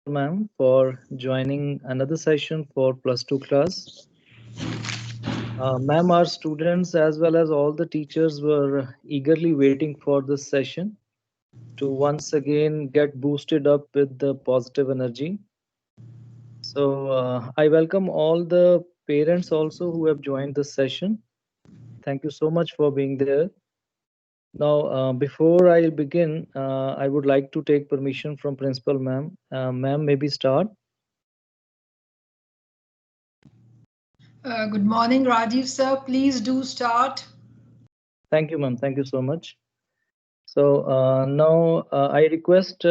ma'am for joining another session for plus 2 class. Ma'am, our students as well as all the teachers were eagerly waiting for this session to once again get boosted up with the positive energy. So I welcome all the parents also who have joined this session. Thank you so much for being there. Now, before I begin, I would like to take permission from Principal Ma'am. Ma'am, maybe start. Good morning, Rajiv sir. Please do start. Thank you, ma'am. Thank you so much. So now I request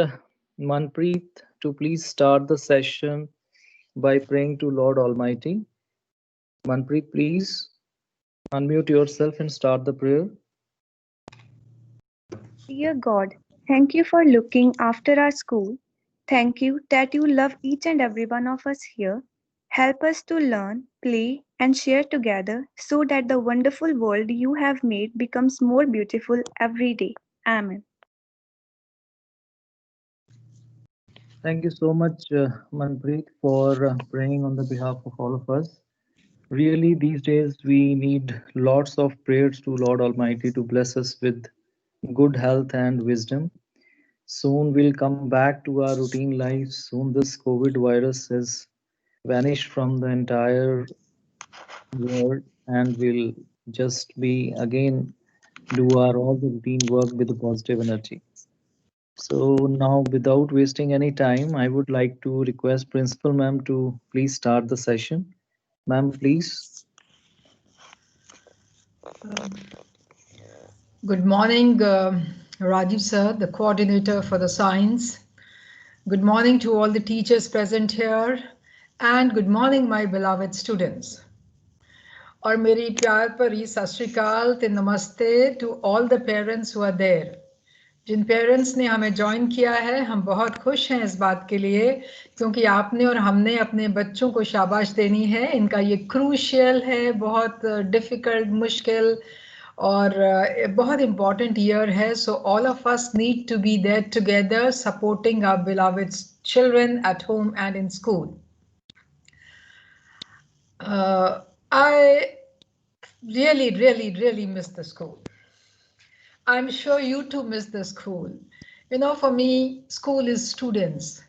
Manpreet to please start the session by praying to Lord Almighty. Manpreet, please unmute yourself and start the prayer. Dear God, thank you for looking after our school. Thank you that you love each and every one of us here. Help us to learn, play, and share together so that the wonderful world you have made becomes more beautiful every day. Amen. Thank you so much, Manpreet, for praying on the behalf of all of us. Really, these days we need lots of prayers to Lord Almighty to bless us with good health and wisdom. Soon we'll come back to our routine lives. Soon this COVID virus has vanished from the entire world and we'll just be again do our all the routine work with the positive energy. So now without wasting any time, I would like to request Principal Ma'am to please start the session. Ma'am, please. Good morning, Rajiv sir, the coordinator for the science. Good morning to all the teachers present here. And good morning, my beloved students. और मेरी प्यार भरी सत श्री अकाल ते नमस्ते to all the parents who are there. जिन parents ने हमें ज्वाइन किया है, हम बहुत खुश हैं इस बात के लिए क्योंकि आपने और हमने अपने बच्चों को शाबाश देनी है. इनका ये क्रूशियल है, बहुत डिफिकल्ट, मुश्किल और बहुत इम्पॉर्टेंट ईयर है. So all of us need to be there together supporting our beloved children at home and in school. I really miss the school. I'm sure you too miss the school. You know, for me, school is students.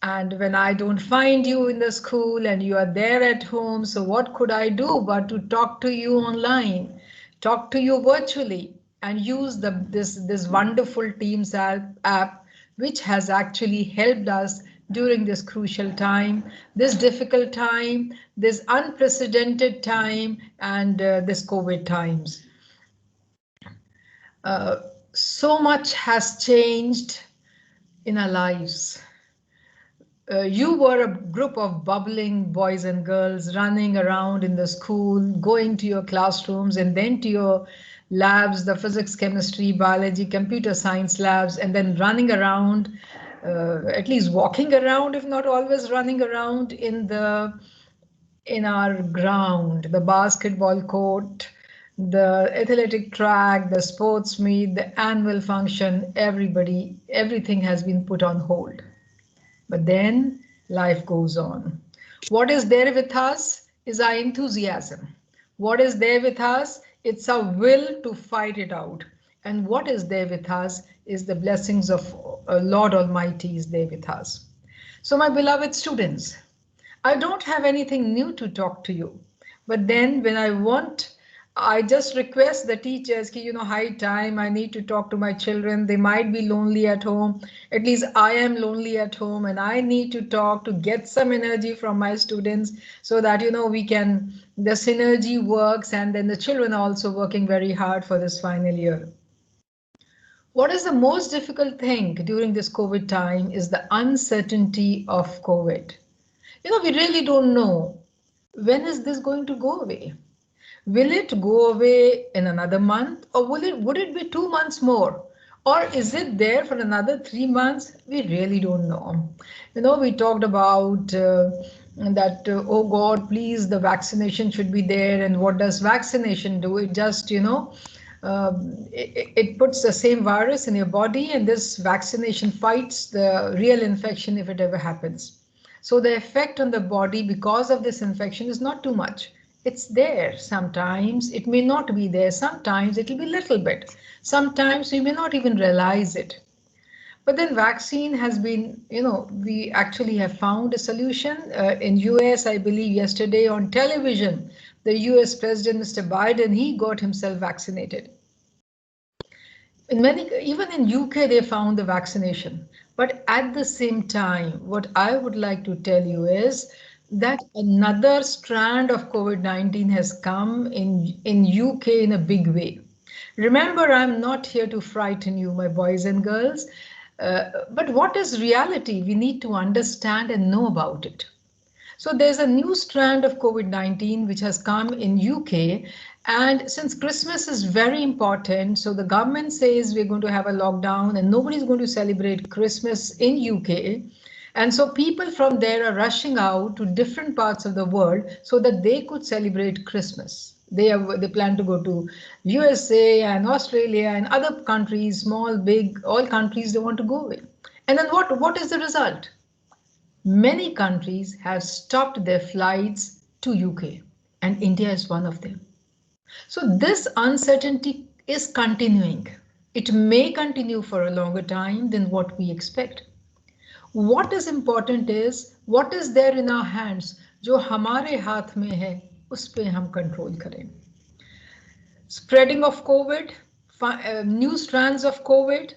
And when I don't find you in the school and you are there at home, so what could I do but to talk to you online, talk to you virtually, and use this wonderful Teams app, which has actually helped us during this crucial time, this difficult time, this unprecedented time, and this COVID times. So much has changed in our lives. You were a group of bubbling boys and girls running around in the school, going to your classrooms and then to your labs, the physics, chemistry, biology, computer science labs, and then running around, at least walking around, if not always running around in our ground, the basketball court, the athletic track, the sports meet, the annual function, everything has been put on hold. But then life goes on. What is there with us is our enthusiasm. What is there with us? It's our will to fight it out. And what is there with us is the blessings of Lord Almighty is there with us. So my beloved students, I don't have anything new to talk to you. But then when I just request the teachers, high time, I need to talk to my children. They might be lonely at home. At least I am lonely at home and I need to talk to get some energy from my students so that, the synergy works and then the children are also working very hard for this final year. What is the most difficult thing during this COVID time is the uncertainty of COVID. We really don't know when is this going to go away. Will it go away in another month or would it be 2 months more? Or is it there for another 3 months? We really don't know. We talked about that, oh God, please, the vaccination should be there. And what does vaccination do? It just, It puts the same virus in your body, and this vaccination fights the real infection if it ever happens. So the effect on the body because of this infection is not too much. It's there sometimes, it may not be there, sometimes it will be a little bit, sometimes you may not even realize it. But then vaccine has been, we actually have found a solution. In US, I believe yesterday on television, the US President, Mr. Biden, he got himself vaccinated. In many, even in UK, they found the vaccination. But at the same time, what I would like to tell you is that another strand of COVID-19 has come in UK in a big way. Remember, I'm not here to frighten you, my boys and girls. But what is reality? We need to understand and know about it. So there's a new strand of COVID-19 which has come in UK. And since Christmas is very important, so the government says we're going to have a lockdown and nobody's going to celebrate Christmas in UK. And so people from there are rushing out to different parts of the world so that they could celebrate Christmas. They plan to go to USA and Australia and other countries, small, big, all countries they want to go in. And then what is the result? Many countries have stopped their flights to UK, and India is one of them. So this uncertainty is continuing. It may continue for a longer time than what we expect. What is important is what is there in our hands, जो हमारे हाथ में है, उस पे हम control करें. Spreading of COVID, new strands of COVID,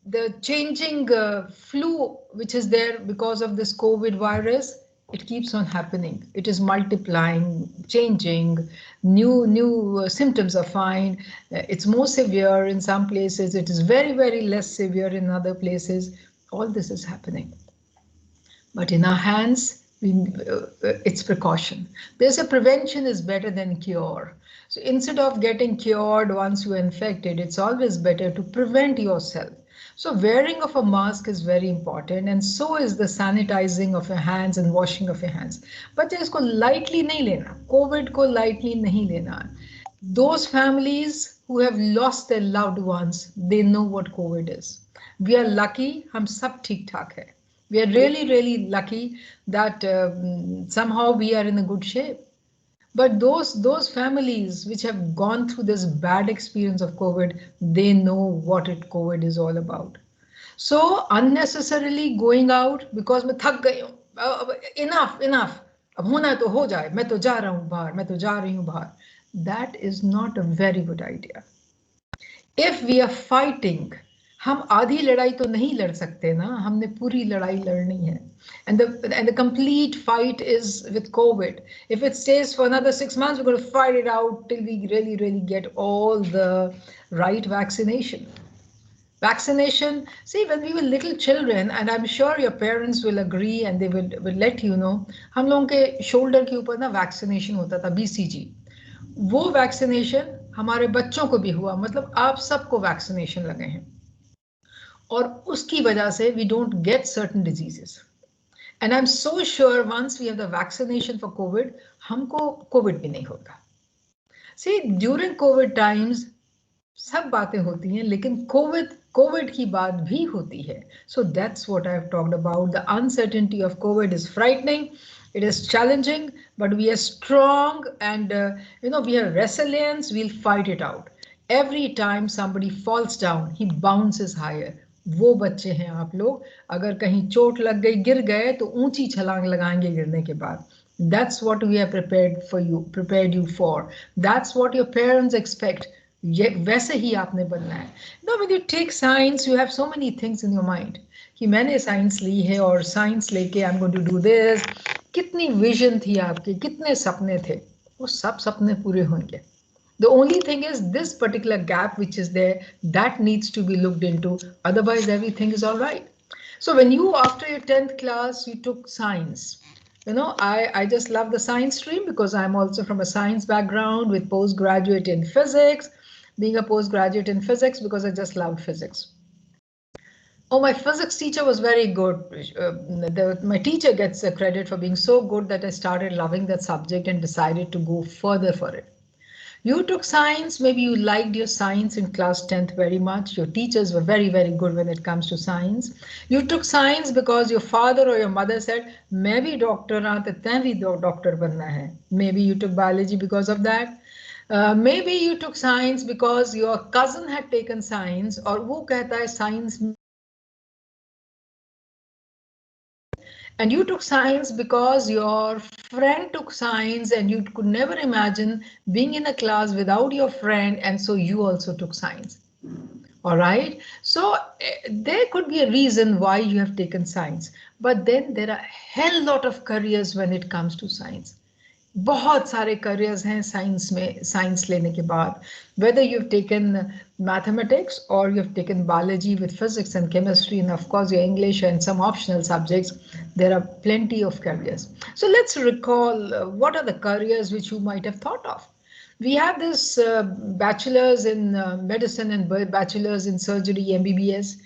the changing flu which is there because of this COVID virus, it keeps on happening. It is multiplying, changing, new symptoms are found. It's more severe in some places. It is very, very less severe in other places. All this is happening. But in our hands, it's precaution. There's a prevention is better than cure. So instead of getting cured once you're infected, it's always better to prevent yourself. So wearing of a mask is very important, and so is the sanitizing of your hands and washing of your hands. But इसको lightly नहीं लेना, COVID को lightly नहीं लेना. Those families who have lost their loved ones, they know what COVID is. We are lucky, हम सब ठीक ठाक है. We are really, really lucky that somehow we are in a good shape. But those families which have gone through this bad experience of COVID, they know what COVID is all about. So unnecessarily going out because मैं थक गई हूँ, enough, अब होना तो हो जाए, मैं तो जा रहा हूँ बाहर, मैं तो जा रही हूँ बाहर. That is not a very good idea. If we are fighting, हम आधी लड़ाई तो नहीं लड़ सकते ना, हमने पूरी लड़ाई लड़नी है. And the complete fight is with COVID. If it stays for another 6 months, we're going to fight it out till we really, really get all the right vaccination. Vaccination, see, when we were little children, and I'm sure your parents will agree and they will let you know, हम लोगों के shoulder के ऊपर ना vaccination होता था, BCG. वो vaccination हमारे बच्चों को भी हुआ, मतलब आप सबको vaccination लगे हैं. और उसकी वजह से we don't get certain diseases. And I'm so sure once we have the vaccination for COVID, हमको COVID भी नहीं होगा. See, during COVID times, सब बातें होती हैं, लेकिन COVID की बात भी होती है. So that's what I've talked about. The uncertainty of COVID is frightening. It is challenging, but we are strong and we are resilient. We'll fight it out. Every time somebody falls down, he bounces higher. वो बच्चे हैं आप लोग, अगर कहीं चोट लग गई, गिर गए, तो ऊंची छलांग लगाएंगे गिरने के बाद. That's what we are prepared you for. That's what your parents expect. वैसे ही आपने बनना है. Now when you take science, you have so many things in your mind. कि मैंने साइंस ली है और साइंस लेके I'm going to do this. कितनी विजन थी आपकी, कितने सपने थे, वो सब सपने पूरे होंगे. The only thing is this particular gap which is there, that needs to be looked into. Otherwise, everything is all right. So when you, after your 10th class, you took science. I just love the science stream because I'm also from a science background with postgraduate in physics, being a postgraduate in physics because I just loved physics. Oh, my physics teacher was very good. My teacher gets the credit for being so good that I started loving that subject and decided to go further for it. You took science, maybe you liked your science in class 10th very much. Your teachers were very, very good when it comes to science. You took science because your father or your mother said, मैं भी doctor हाँ तो तैं भी doctor बनना है. Maybe you took biology because of that. Maybe you took science because your cousin had taken science, और वो कहता है science. And you took science because your friend took science and you could never imagine being in a class without your friend, and so you also took science. All right, so there could be a reason why you have taken science, but then there are a hell lot of careers when it comes to science. बहुत सारे careers हैं science में, science लेने के बाद, whether you've taken mathematics or you've taken biology with physics and chemistry and of course your English and some optional subjects, there are plenty of careers. So let's recall what are the careers which you might have thought of. We have this bachelor's in medicine and bachelor's in surgery, MBBS.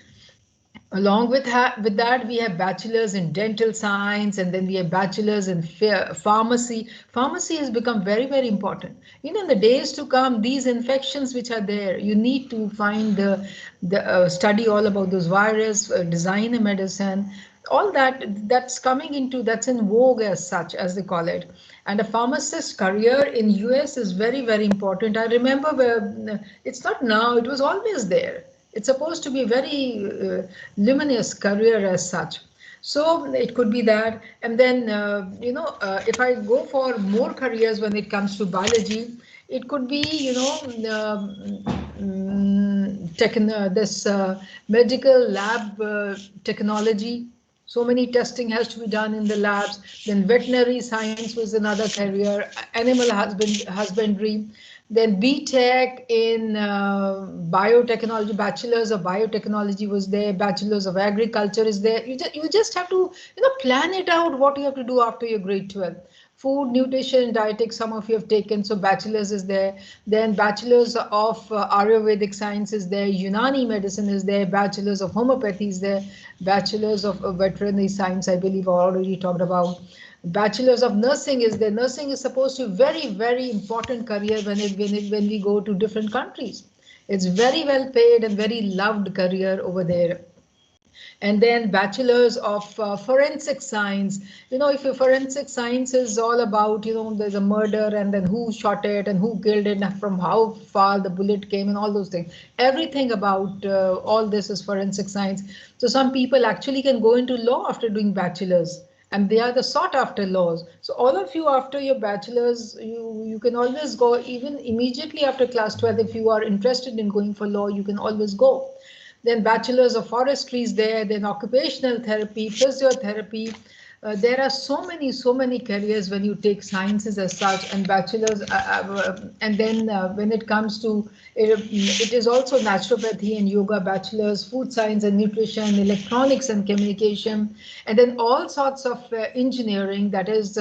Along with that, we have bachelors in dental science, and then we have bachelors in pharmacy. Pharmacy has become very, very important. You know, in the days to come, these infections which are there, you need to find the study all about those virus, design a medicine, all that's coming into, that's in vogue as such, as they call it. And a pharmacist career in US is very, very important. I remember it's not now, it was always there. It's supposed to be a very luminous career as such. So it could be that. And then, if I go for more careers when it comes to biology, it could be, this medical lab technology. So many testing has to be done in the labs. Then veterinary science was another career, animal husbandry. Then BTech in biotechnology, bachelor's of biotechnology was there, bachelor's of agriculture is there. You just have to, plan it out what you have to do after your grade 12. Food, nutrition, dietetics, some of you have taken, so bachelor's is there. Then bachelor's of Ayurvedic science is there, Unani medicine is there, bachelor's of homeopathy is there, bachelor's of veterinary science, I believe I already talked about. Bachelor's of nursing is there. Nursing is supposed to be very, very important career when we go to different countries. It's very well paid and very loved career over there. And then bachelor's of forensic science. If your forensic science is all about, there's a murder and then who shot it and who killed it and from how far the bullet came and all those things. Everything about all this is forensic science. So some people actually can go into law after doing bachelor's, and they are the sought after laws. So all of you, after your bachelor's, you can always go, even immediately after class 12, if you are interested in going for law, you can always go. Then bachelor's of forestry is there, then occupational therapy, physiotherapy. There are so many careers when you take sciences as such, and bachelor's, and then when it comes to it is also naturopathy and yoga bachelor's, food science and nutrition, electronics and communication, and then all sorts of engineering, that is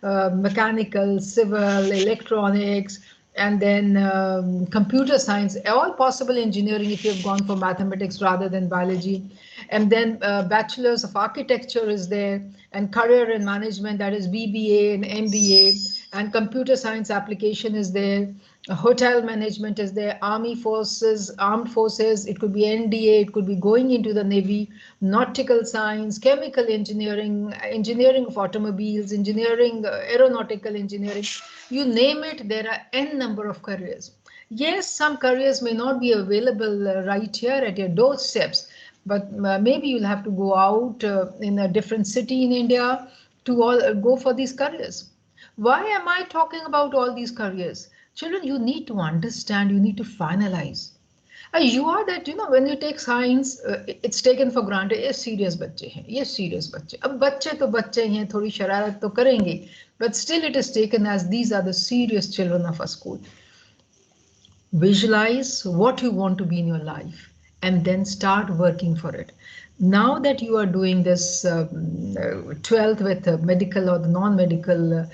mechanical, civil, electronics, and then computer science, all possible engineering if you've gone for mathematics rather than biology. And then bachelor's of architecture is there, and career and management, that is BBA and MBA, and computer science application is there, hotel management is there, armed forces, it could be NDA, it could be going into the Navy, nautical science, chemical engineering, engineering of automobiles, engineering, aeronautical engineering, you name it, there are n number of careers. Yes, some careers may not be available right here at your doorsteps, but maybe you'll have to go out in a different city in India to go for these careers. Why am I talking about all these careers? Children, you need to understand, you need to finalize. You are that, when you take science, it's taken for granted, ये serious बच्चे हैं, ये serious बच्चे. अब बच्चे तो बच्चे हैं, थोड़ी शरारत तो करेंगे, but still it is taken as these are the serious children of a school. Visualize what you want to be in your life and then start working for it. Now that you are doing this 12th with the medical or the non-medical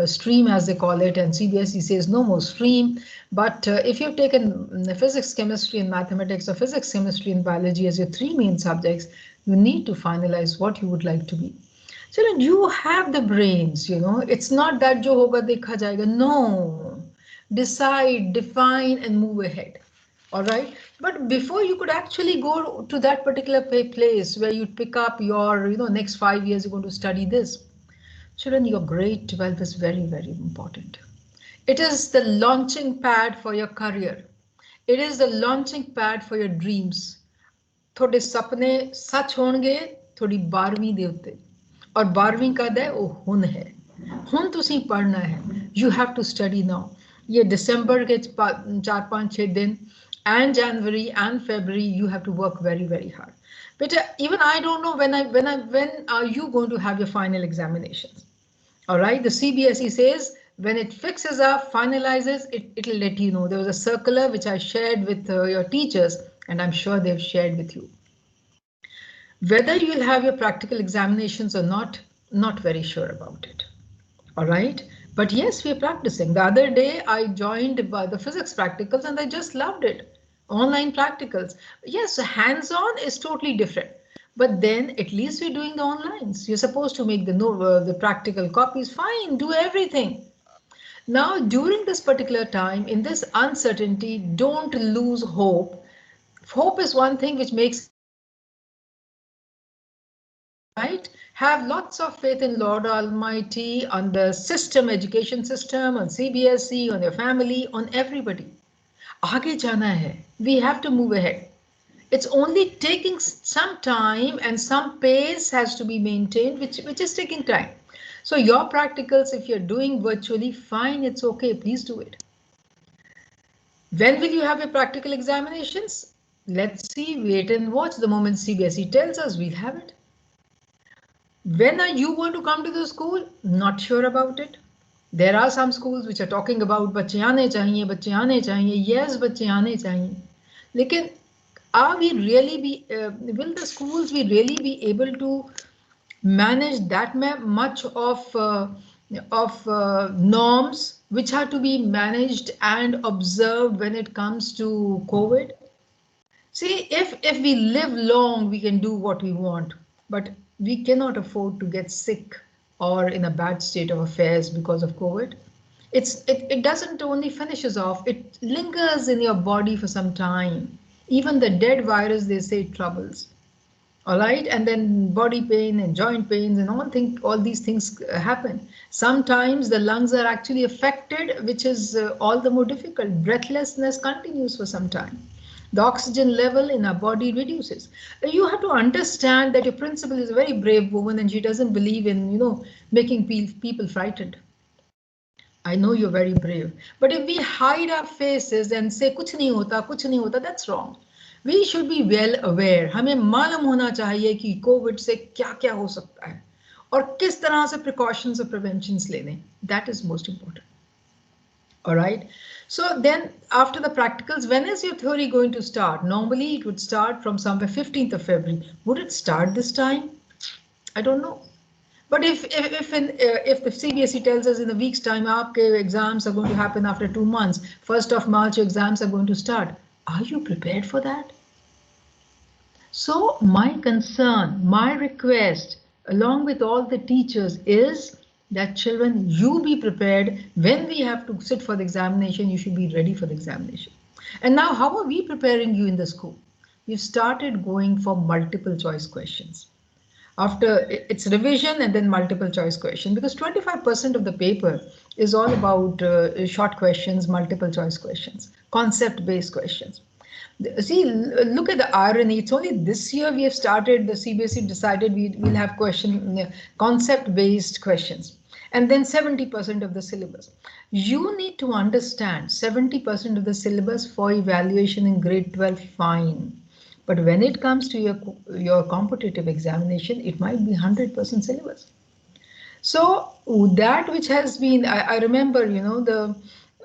stream, as they call it, and CBSE says no more stream, but if you've taken physics, chemistry and mathematics, or physics, chemistry and biology as your three main subjects, you need to finalize what you would like to be. Children, you have the brains, it's not that jo hoga dekha jayega. No, decide, define, and move ahead. All right. But before you could actually go to that particular place where you pick up your, next 5 years, you're going to study this. Children, your grade 12 is very, very important. It is the launching pad for your career. It is the launching pad for your dreams. थोड़े सपने सच होंगे थोड़ी 12वीं ਦੇ ਉੱਤੇ और 12वीं कद है वो हुन है हुन तुसी पढ़ना है you have to study now ये दिसंबर के 4-5-6 दिन and January and February you have to work very, very hard. But even I don't know when are you going to have your final examinations. All right, the CBSE says when it fixes up, finalizes, it'll let you know. There was a circular which I shared with your teachers, and I'm sure they've shared with you. Whether you'll have your practical examinations or not very sure about it. All right, but yes, we're practicing. The other day I joined the physics practicals and I just loved it. Online practicals. Yes, hands-on is totally different. But then at least we're doing the onlines. You're supposed to make the practical copies. Fine, do everything. Now, during this particular time, in this uncertainty, don't lose hope. Hope is one thing which makes, right? Have lots of faith in Lord Almighty, on the system, education system, on CBSE, on your family, on everybody. Aage jana hai. We have to move ahead. It's only taking some time and some pace has to be maintained, which is taking time. So your practicals, if you're doing virtually, fine, it's okay, please do it. When will you have your practical examinations? Let's see, wait and watch. The moment CBSE tells us, we'll have it. When are you going to come to the school? Not sure about it. There are some schools which are talking about बच्चे आने चाहिए, बच्चे आने चाहिए. Yes, बच्चे आने चाहिए. लेकिन are we really will the schools be really be able to manage that much of norms which are to be managed and observed when it comes to COVID? See, if we live long, we can do what we want, but we cannot afford to get sick or in a bad state of affairs because of COVID. It doesn't only finishes off, it lingers in your body for some time. Even the dead virus, they say, troubles. All right, and then body pain and joint pains and all these things happen. Sometimes the lungs are actually affected, which is all the more difficult. Breathlessness continues for some time. The oxygen level in our body reduces. You have to understand that your principal is a very brave woman and she doesn't believe in, making people frightened. I know you're very brave, but if we hide our faces and say kuch nahi hota, that's wrong. We should be well aware. हमें मालूम होना चाहिए कि COVID से क्या-क्या हो सकता है और किस तरह से precautions or preventions लेने. That is most important. All right. So then after the practicals, when is your theory going to start? Normally it would start from somewhere 15th of February. Would it start this time? I don't know. But if the CBSE tells us in a week's time, your exams are going to happen after 2 months, 1st of March, your exams are going to start. Are you prepared for that? So my concern, my request, along with all the teachers, is that children, you be prepared. When we have to sit for the examination, you should be ready for the examination. And now, how are we preparing you in the school? We've started going for multiple choice questions. After it's revision and then multiple choice question, because 25% of the paper is all about short questions, multiple choice questions, concept-based questions. See, look at the irony. It's only this year we have started, the CBSE decided we'll have concept-based questions. And then 70% of the syllabus. You need to understand 70% of the syllabus for evaluation in grade 12, fine. But when it comes to your competitive examination, it might be 100% syllabus. So that which has been, I remember,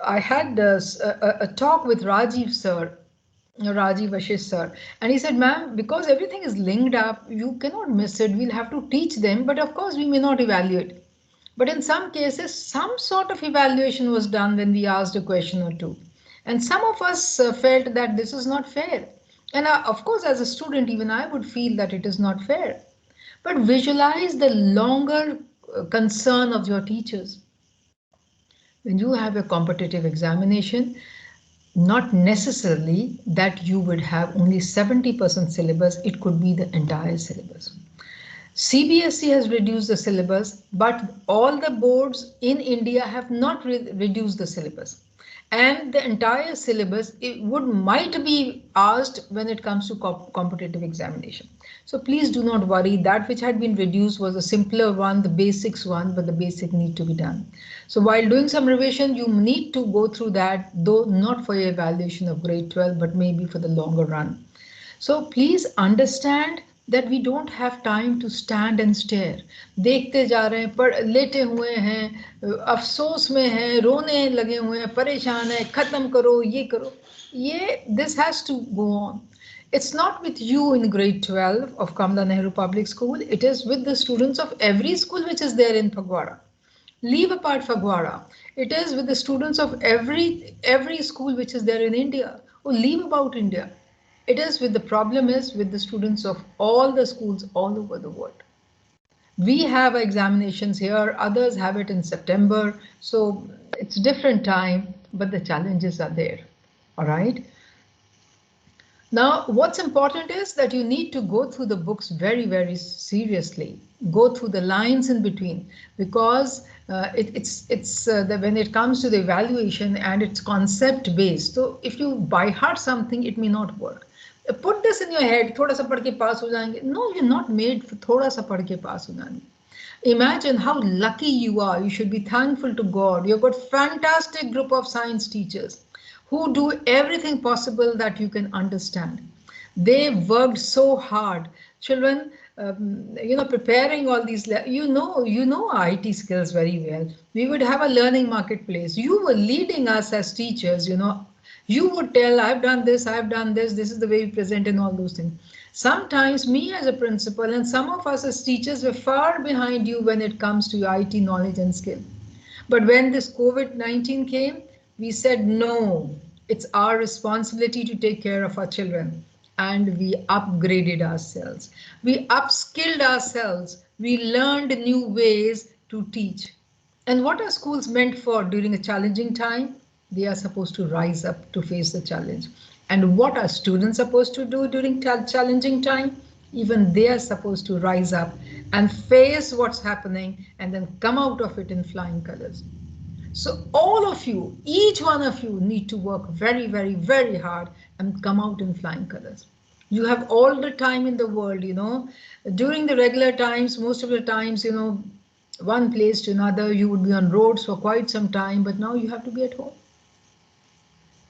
I had a talk with Rajiv Ashish sir, and he said, ma'am, because everything is linked up, you cannot miss it. We'll have to teach them, but of course we may not evaluate. But in some cases, some sort of evaluation was done when we asked a question or two. And some of us felt that this is not fair. And of course, as a student, even I would feel that it is not fair. But visualize the longer concern of your teachers. when you have a competitive examination, not necessarily that you would have only 70% syllabus, it could be the entire syllabus. CBSE has reduced the syllabus, but all the boards in India have not reduced the syllabus. And the entire syllabus might be asked when it comes to competitive examination. So please do not worry. That which had been reduced was a simpler one, the basics one, but the basic need to be done. So while doing some revision, you need to go through that, though not for your evaluation of grade 12, but maybe for the longer run. So please understand that we don't have time to stand and stare. देखते जा रहे हैं, लेटे हुए हैं, अफसोस में हैं, रोने लगे हुए हैं, परेशान हैं, खत्म करो, ये करो. This has to go on. It's not with you in grade 12 of Kamla Nehru Public School. It is with the students of every school which is there in Phagwara. Leave apart Phagwara. It is with the students of every school which is there in India. Or leave about India. It is with the problem is with the students of all the schools all over the world. We have examinations here, others have it in September, so it's different time, but the challenges are there. All right. Now, what's important is that you need to go through the books very, very seriously. Go through the lines in between, because when it comes to the evaluation and it's concept based. So if you by heart something, it may not work. Put this in your head, thoda sa padh ke paas ho jayenge. No, you're not made for thoda sa padh ke paas ho jayenge. Imagine how lucky you are. You should be thankful to God. You've got fantastic group of science teachers who do everything possible that you can understand. They worked so hard. Children, preparing all these, you know IT skills very well. We would have a learning marketplace. You were leading us as teachers, you would tell, I've done this, this is the way we present and all those things. Sometimes me as a principal and some of us as teachers were far behind you when it comes to IT knowledge and skill. But when this COVID-19 came, we said, no, it's our responsibility to take care of our children. And we upgraded ourselves. We upskilled ourselves. We learned new ways to teach. And what are schools meant for during a challenging time? They are supposed to rise up to face the challenge. And what are students supposed to do during challenging time? Even they are supposed to rise up and face what's happening and then come out of it in flying colors. So all of you, each one of you need to work very, very, very hard and come out in flying colors. You have all the time in the world, during the regular times, most of the times, one place to another, you would be on roads for quite some time, but now you have to be at home.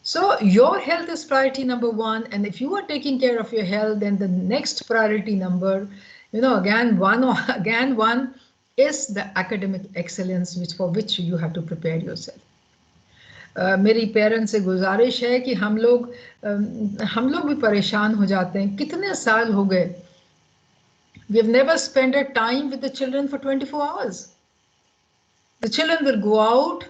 So your health is priority number one. And if you are taking care of your health, then the next priority number, again one is the academic excellence, for which you have to prepare yourself. मेरी parents से गुजारिश है कि हम लोग भी परेशान हो जाते हैं. कितने साल हो गए, we have never spent a time with the children for 24 hours. The children will go out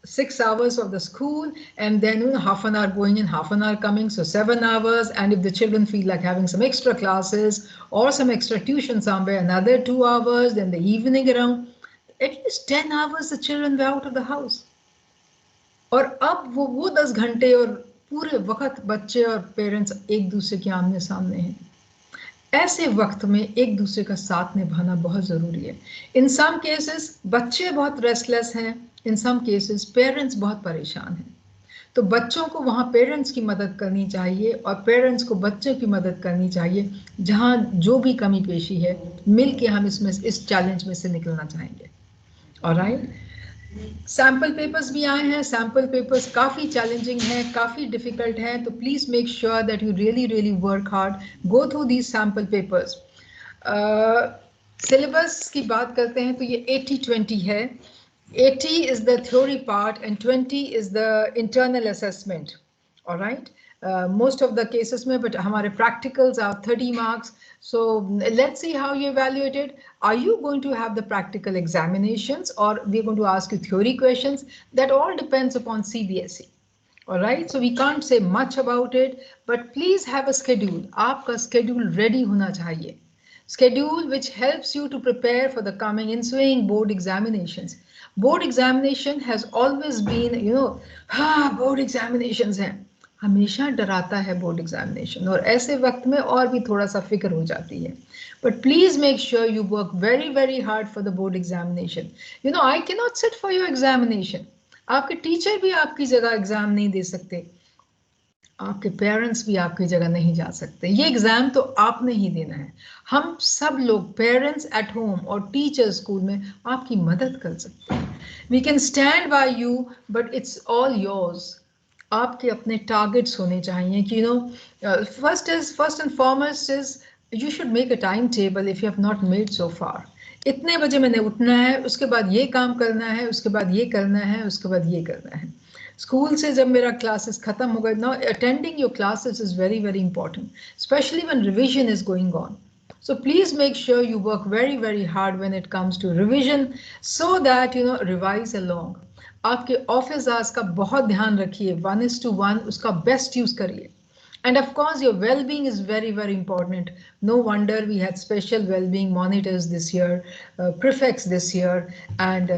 6 hours of the school and then half an hour going in, half an hour coming, so 7 hours. And if the children feel like having some extra classes or some extra tuition somewhere, another 2 hours, then the evening around, at least 10 hours the children were out of the house. और अब वो 10 घंटे और पूरे वक्त बच्चे और parents एक दूसरे के आमने सामने हैं. ऐसे वक्त में एक दूसरे का साथ निभाना बहुत जरूरी है. इन सम केसेस बच्चे बहुत रेस्टलेस हैं, इन सम केसेस पेरेंट्स बहुत परेशान हैं. तो बच्चों को वहाँ पेरेंट्स की मदद करनी चाहिए और पेरेंट्स को बच्चों की मदद करनी चाहिए. जहाँ जो भी कमी पेशी है, मिल के हम इस चैलेंज में से निकलना चाहेंगे. ऑलराइट, सैम्पल पेपर्स भी आए हैं. सैम्पल पेपर्स काफ़ी चैलेंजिंग हैं, काफ़ी डिफ़िकल्ट हैं. तो please make sure that you really work hard, go through these sample papers. Syllabus की बात करते हैं तो ये 80-20 है. 80 is the theory part and 20 is the internal assessment. All right. Most of the cases में, but हमारे practicals are 30 marks. So let's see how you evaluate it. Are you going to have the practical examinations or we're going to ask you theory questions? That all depends upon CBSE. All right. So we can't say much about it, but please have a schedule. आपका schedule ready होना चाहिए. Schedule which helps you to prepare for the coming ensuing board examinations. Board examination has always been, you know, हाँ board examinations हैं, हमेशा डराता है board examination, और ऐसे वक्त में और भी थोड़ा सा फिक्र हो जाती है. But please make sure you work very very hard for the board examination. You know, I can not sit for your examination. आपके टीचर भी आपकी जगह एग्जाम नहीं दे सकते, आपके पेरेंट्स भी आपकी जगह नहीं जा सकते. ये एग्जाम तो आपने ही देना है. हम सब लोग, पेरेंट्स एट होम और टीचर्स स्कूल में, आपकी मदद कर सकते हैं. We can stand by you, but it's all yours. आपके अपने टारगेट्स होने चाहिए कि you know, first and foremost is you should make a time table if you have not made so far. इतने बजे मैंने उठना है, उसके बाद ये काम करना है, उसके बाद ये करना है, उसके बाद ये करना है. स्कूल से जब मेरा क्लासेस खत्म हो गए, now attending your classes is very very important, specially when revision is going on. So please make sure you work very very hard when it comes to revision, so that you know, revise along. आपके office hours का बहुत ध्यान रखिए, 1:1 उसका best use करिए. And of course your well-being is very very important. No wonder we had special well-being monitors this year, prefects this year. And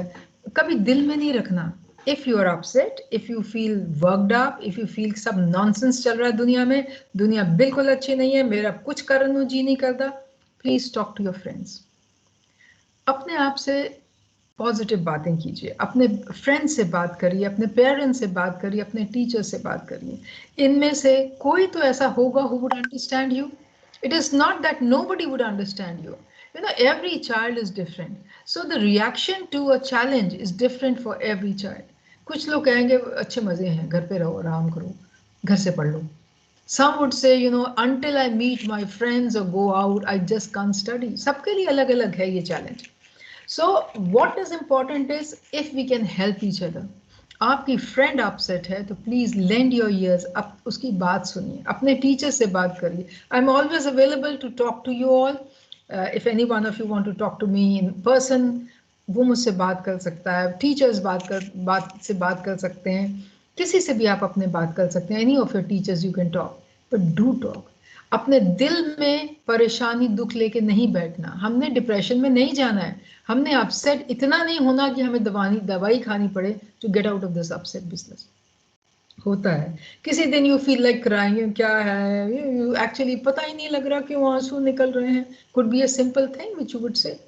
कभी दिल में नहीं रखना. If you are upset, if you feel worked up, if you feel सब nonsense चल रहा है दुनिया में, दुनिया बिल्कुल अच्छी नहीं है, मेरा कुछ करने जी नहीं करता, please talk to your friends. अपने आप से पॉजिटिव बातें कीजिए, अपने फ्रेंड से बात करिए, अपने पेरेंट्स से बात करिए, अपने टीचर से बात करिए. इनमें से कोई तो ऐसा होगा who would understand you. It is not that nobody would understand you. You know, every child is different. So the reaction to a challenge is different for every child. कुछ लोग कहेंगे अच्छे मजे हैं, घर पे रहो, आराम करो, घर से पढ़ लो. Some would say, you know, until I meet my friends or go out, I just can't study. सबके लिए अलग अलग है ये challenge. So what is important is if we can help each other. आपकी फ्रेंड अपसेट है तो please lend your ears, आप उसकी बात सुनिए, अपने टीचर से बात करिए. I am always available to talk to you all. If any one of you want to talk to me in person, वो मुझसे बात कर सकता है. टीचर्स बात कर सकते हैं, किसी से भी आप अपने बात कर सकते हैं. Any of your teachers you can talk, but do talk. अपने दिल में परेशानी दुख लेके नहीं बैठना. हमने डिप्रेशन में नहीं जाना है, हमने अपसेट इतना नहीं होना कि हमें दवाई खानी पड़े to get out of this upset business. होता है किसी दिन यू फील लाइक क्राइंग, क्या है यू एक्चुअली पता ही नहीं लग रहा कि वो आंसू निकल रहे हैं. Could be a simple thing which you would say,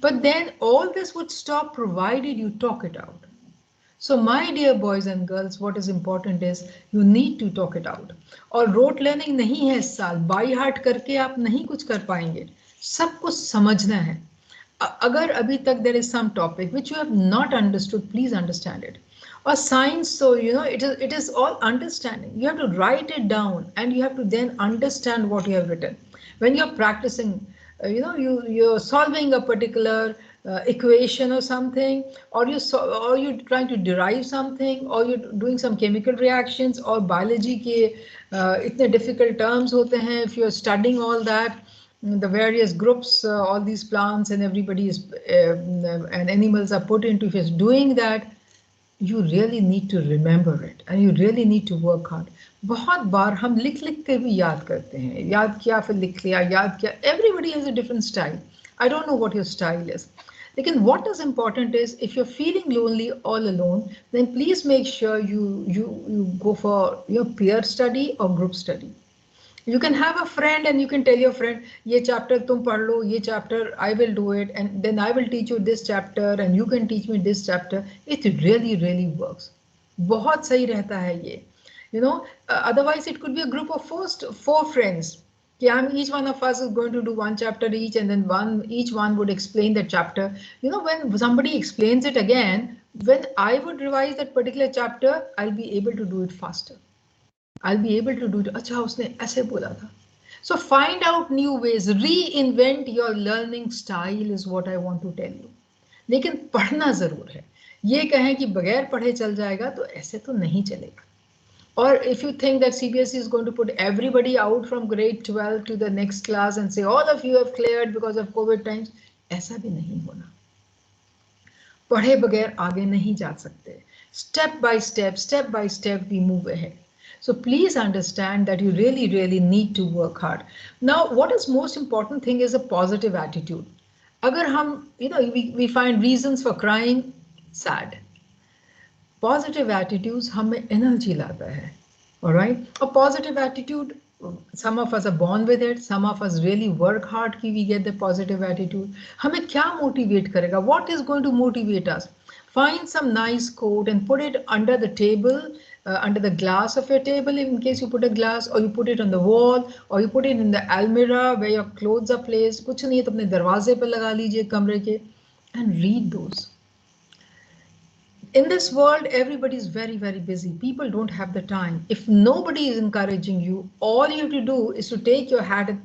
but then all this would stop provided you talk it out. So my dear boys and girls, what is important is you need to talk it out. और rote learning नहीं है इस साल, by heart करके आप नहीं कुछ कर पाएंगे, सब कुछ समझना है. अगर अभी तक there is some topic which you have not understood, please understand it. Or science, so you know, it is all understanding. You have to write it down and you have to then understand what you have written. When you're practicing, you know, you're solving a particular equation or something, or you're trying to derive something, or you're doing some chemical reactions, or biology के इतने difficult terms होते हैं. If you're studying all that, the various groups, all these plants and everybody is and animals are put into, if you're doing that, you really need to remember it and you really need to work hard. बहुत बार हम लिख लिख के भी याद करते हैं, याद किया फिर लिख लिया, याद किया. Everybody has a different style. I don't know what your style is. लेकिन what is important is if you're feeling lonely all alone, then please make sure you go for your peer study or group study. You can have a friend and you can tell your friend, ये chapter तुम पढ़ लो, ये chapter I will do it, and then I will teach you this chapter and you can teach me this chapter. It really really works. बहुत सही रहता है ये. You know, otherwise it could be a group of four friends. Each one of us is going to do one chapter each, and then each one would explain that chapter. You know, when somebody explains it again, when I would revise that particular chapter, I'll be able to do it faster. I'll be able to do it. अच्छा उसने ऐसे बोला था. So find out new ways, reinvent your learning style is what I want to tell you. लेकिन पढ़ना जरूर है. ये कहें कि बगैर पढ़े चल जाएगा तो ऐसे तो नहीं चलेगा. Or if you think that CBSE is going to put everybody out from grade 12 to the next class and say all of you have cleared because of COVID times, ऐसा भी नहीं होना. पढ़े बगैर आगे नहीं जा सकते. Step by step we move ahead. So please understand that you really need to work hard. Now, what is most important thing is a positive attitude. अगर हम we find reasons for crying, sad. Positive attitudes हमें energy लाता है. All right? A positive attitude, some of us are born with it, some of us really work hard कि we get the positive attitude. हमें क्या motivate करेगा? What is going to motivate us? Find some nice quote and put it under the table, under the glass of your table in case you put a glass, or you put it on the wall, or you put it in the almirah where your clothes are placed. कुछ नहीं है तो अपने दरवाजे पे लगा लीजिए कमरे के, and read those. In this world, everybody is very, very busy. People don't have the time. If nobody is encouraging you, all you have to do is to take your hand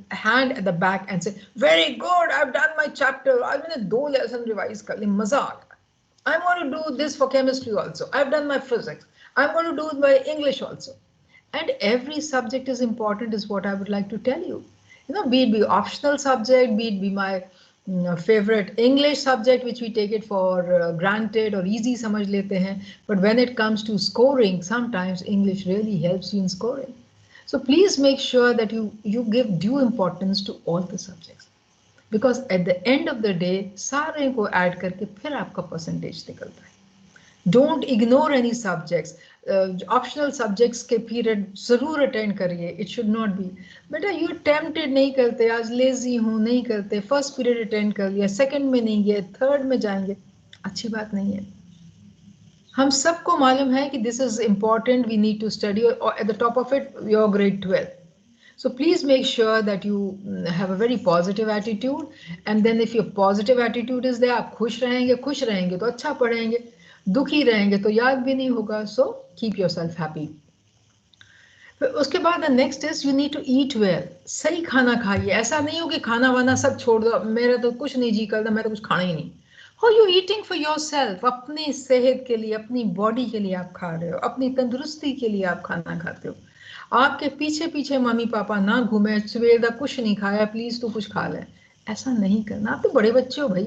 at the back and say, very good, I've done my chapter. I'm going to do lesson revise kar li, maza aa gaya. I'm going to do this for chemistry also. I've done my physics. I'm going to do my English also. And every subject is important is what I would like to tell you. Be it be optional subject, be it be my favorite English subject, which we take it for granted or easy samajh lete hain. But when it comes to scoring, sometimes English really helps you in scoring. So please make sure that you give due importance to all the subjects. Because at the end of the day, सारे को add करके फिर आपका percentage निकलता है. Don't ignore any subjects. Optional subjects के period जरूर attend करिए. It should not be. बेटा you tempted नहीं करते, आज lazy हूँ नहीं करते, first period attend कर लिया, second में नहीं गए, third में जाएंगे, अच्छी बात नहीं है. हम सबको मालूम है कि this is important, we need to study, or at the top of it, your grade 12. So please make sure that you have a very positive attitude, and then if your positive attitude is there, आप खुश रहेंगे तो अच्छा पढ़ेंगे, दुखी रहेंगे तो याद भी नहीं होगा. So keep yourself happy. उसके बाद the next is you need to eat well. सही खाना खाइए. ऐसा नहीं हो कि खाना वाना सब छोड़ दो, मेरा तो कुछ नहीं जी करता, मैं तो कुछ खाना ही नहीं. How you eating for yourself? अपनी सेहत के लिए, अपनी बॉडी के लिए आप खा रहे हो, अपनी तंदुरुस्ती के लिए आप खाना खाते हो. आपके पीछे पीछे मम्मी पापा ना घूमे, सवेर का कुछ नहीं खाया, प्लीज तू कुछ खा ले. ऐसा नहीं करना. आप तो बड़े बच्चे हो भाई,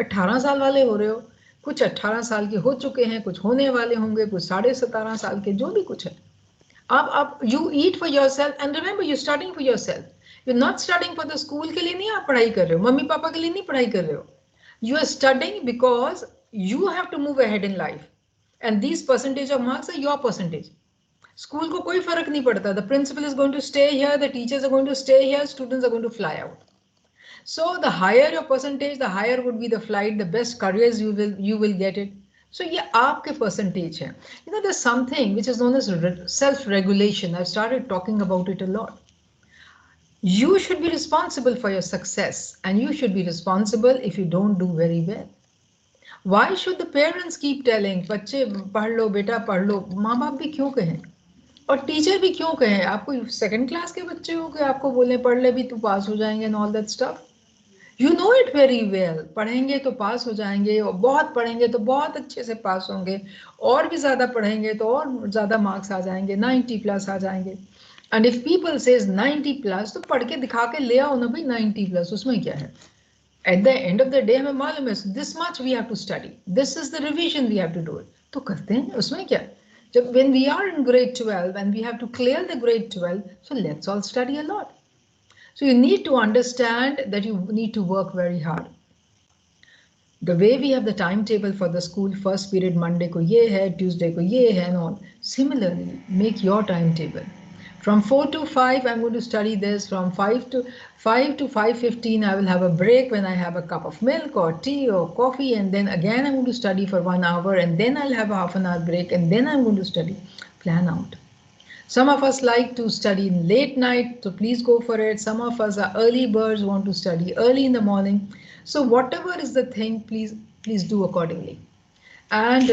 18 साल वाले हो रहे हो. कुछ 18 साल के हो चुके हैं, कुछ होने वाले होंगे, कुछ 17.5 साल के, जो भी कुछ है. आप you eat for yourself and remember you studying for yourself. You not studying for the school के लिए नहीं आप पढ़ाई कर रहे हो, मम्मी पापा के लिए नहीं पढ़ाई कर रहे हो. You are studying because you have to move ahead in life, and these percentage of marks are your percentage. School को कोई फर्क नहीं पड़ता. The principal is going to stay here, the teachers are going to stay here, students are going to fly out. So the higher your percentage, the higher would be the flight, the best careers you will get it. So ये आपके percentage है. There's something which is known as self-regulation. I've started talking about it a lot. You should be responsible for your success, and you should be responsible if you don't do very well. Why should the parents keep telling बच्चे पढ़ लो बेटा पढ़ लो? माँ बाप भी क्यों कहें और टीचर भी क्यों कहें? आपको सेकंड क्लास के बच्चे हो कि आपको बोले पढ़ ले भी, तू पास हो जाएंगे and all that stuff. You know it very well. पढ़ेंगे तो पास हो जाएंगे, और बहुत पढ़ेंगे तो बहुत अच्छे से पास होंगे, और भी ज्यादा पढ़ेंगे तो और ज्यादा मार्क्स आ जाएंगे, 90+ आ जाएंगे. And if people says 90+, तो पढ़ के दिखा के ले आओ ना भाई 90+, उसमें क्या है? At the end of the day हमें मालूम है this much we have to study, this is the revision we have to do it, तो करते हैं, उसमें क्या? जब when we are in grade 12 and we have to clear the grade 12, so let's all study a lot. So you need to understand that you need to work very hard. The way we have the timetable for the school, first period Monday को ये है, Tuesday को ये है, and all. Similarly, make your timetable. From 4 to 5, I'm going to study this. From 5 to 5:15, I will have a break when I have a cup of milk or tea or coffee, and then again I'm going to study for 1 hour, and then I'll have a half an hour break, and then I'm going to study. Plan out. Some of us like to study late night, so please go for it. Some of us are early birds, want to study early in the morning. So whatever is the thing, please do accordingly. And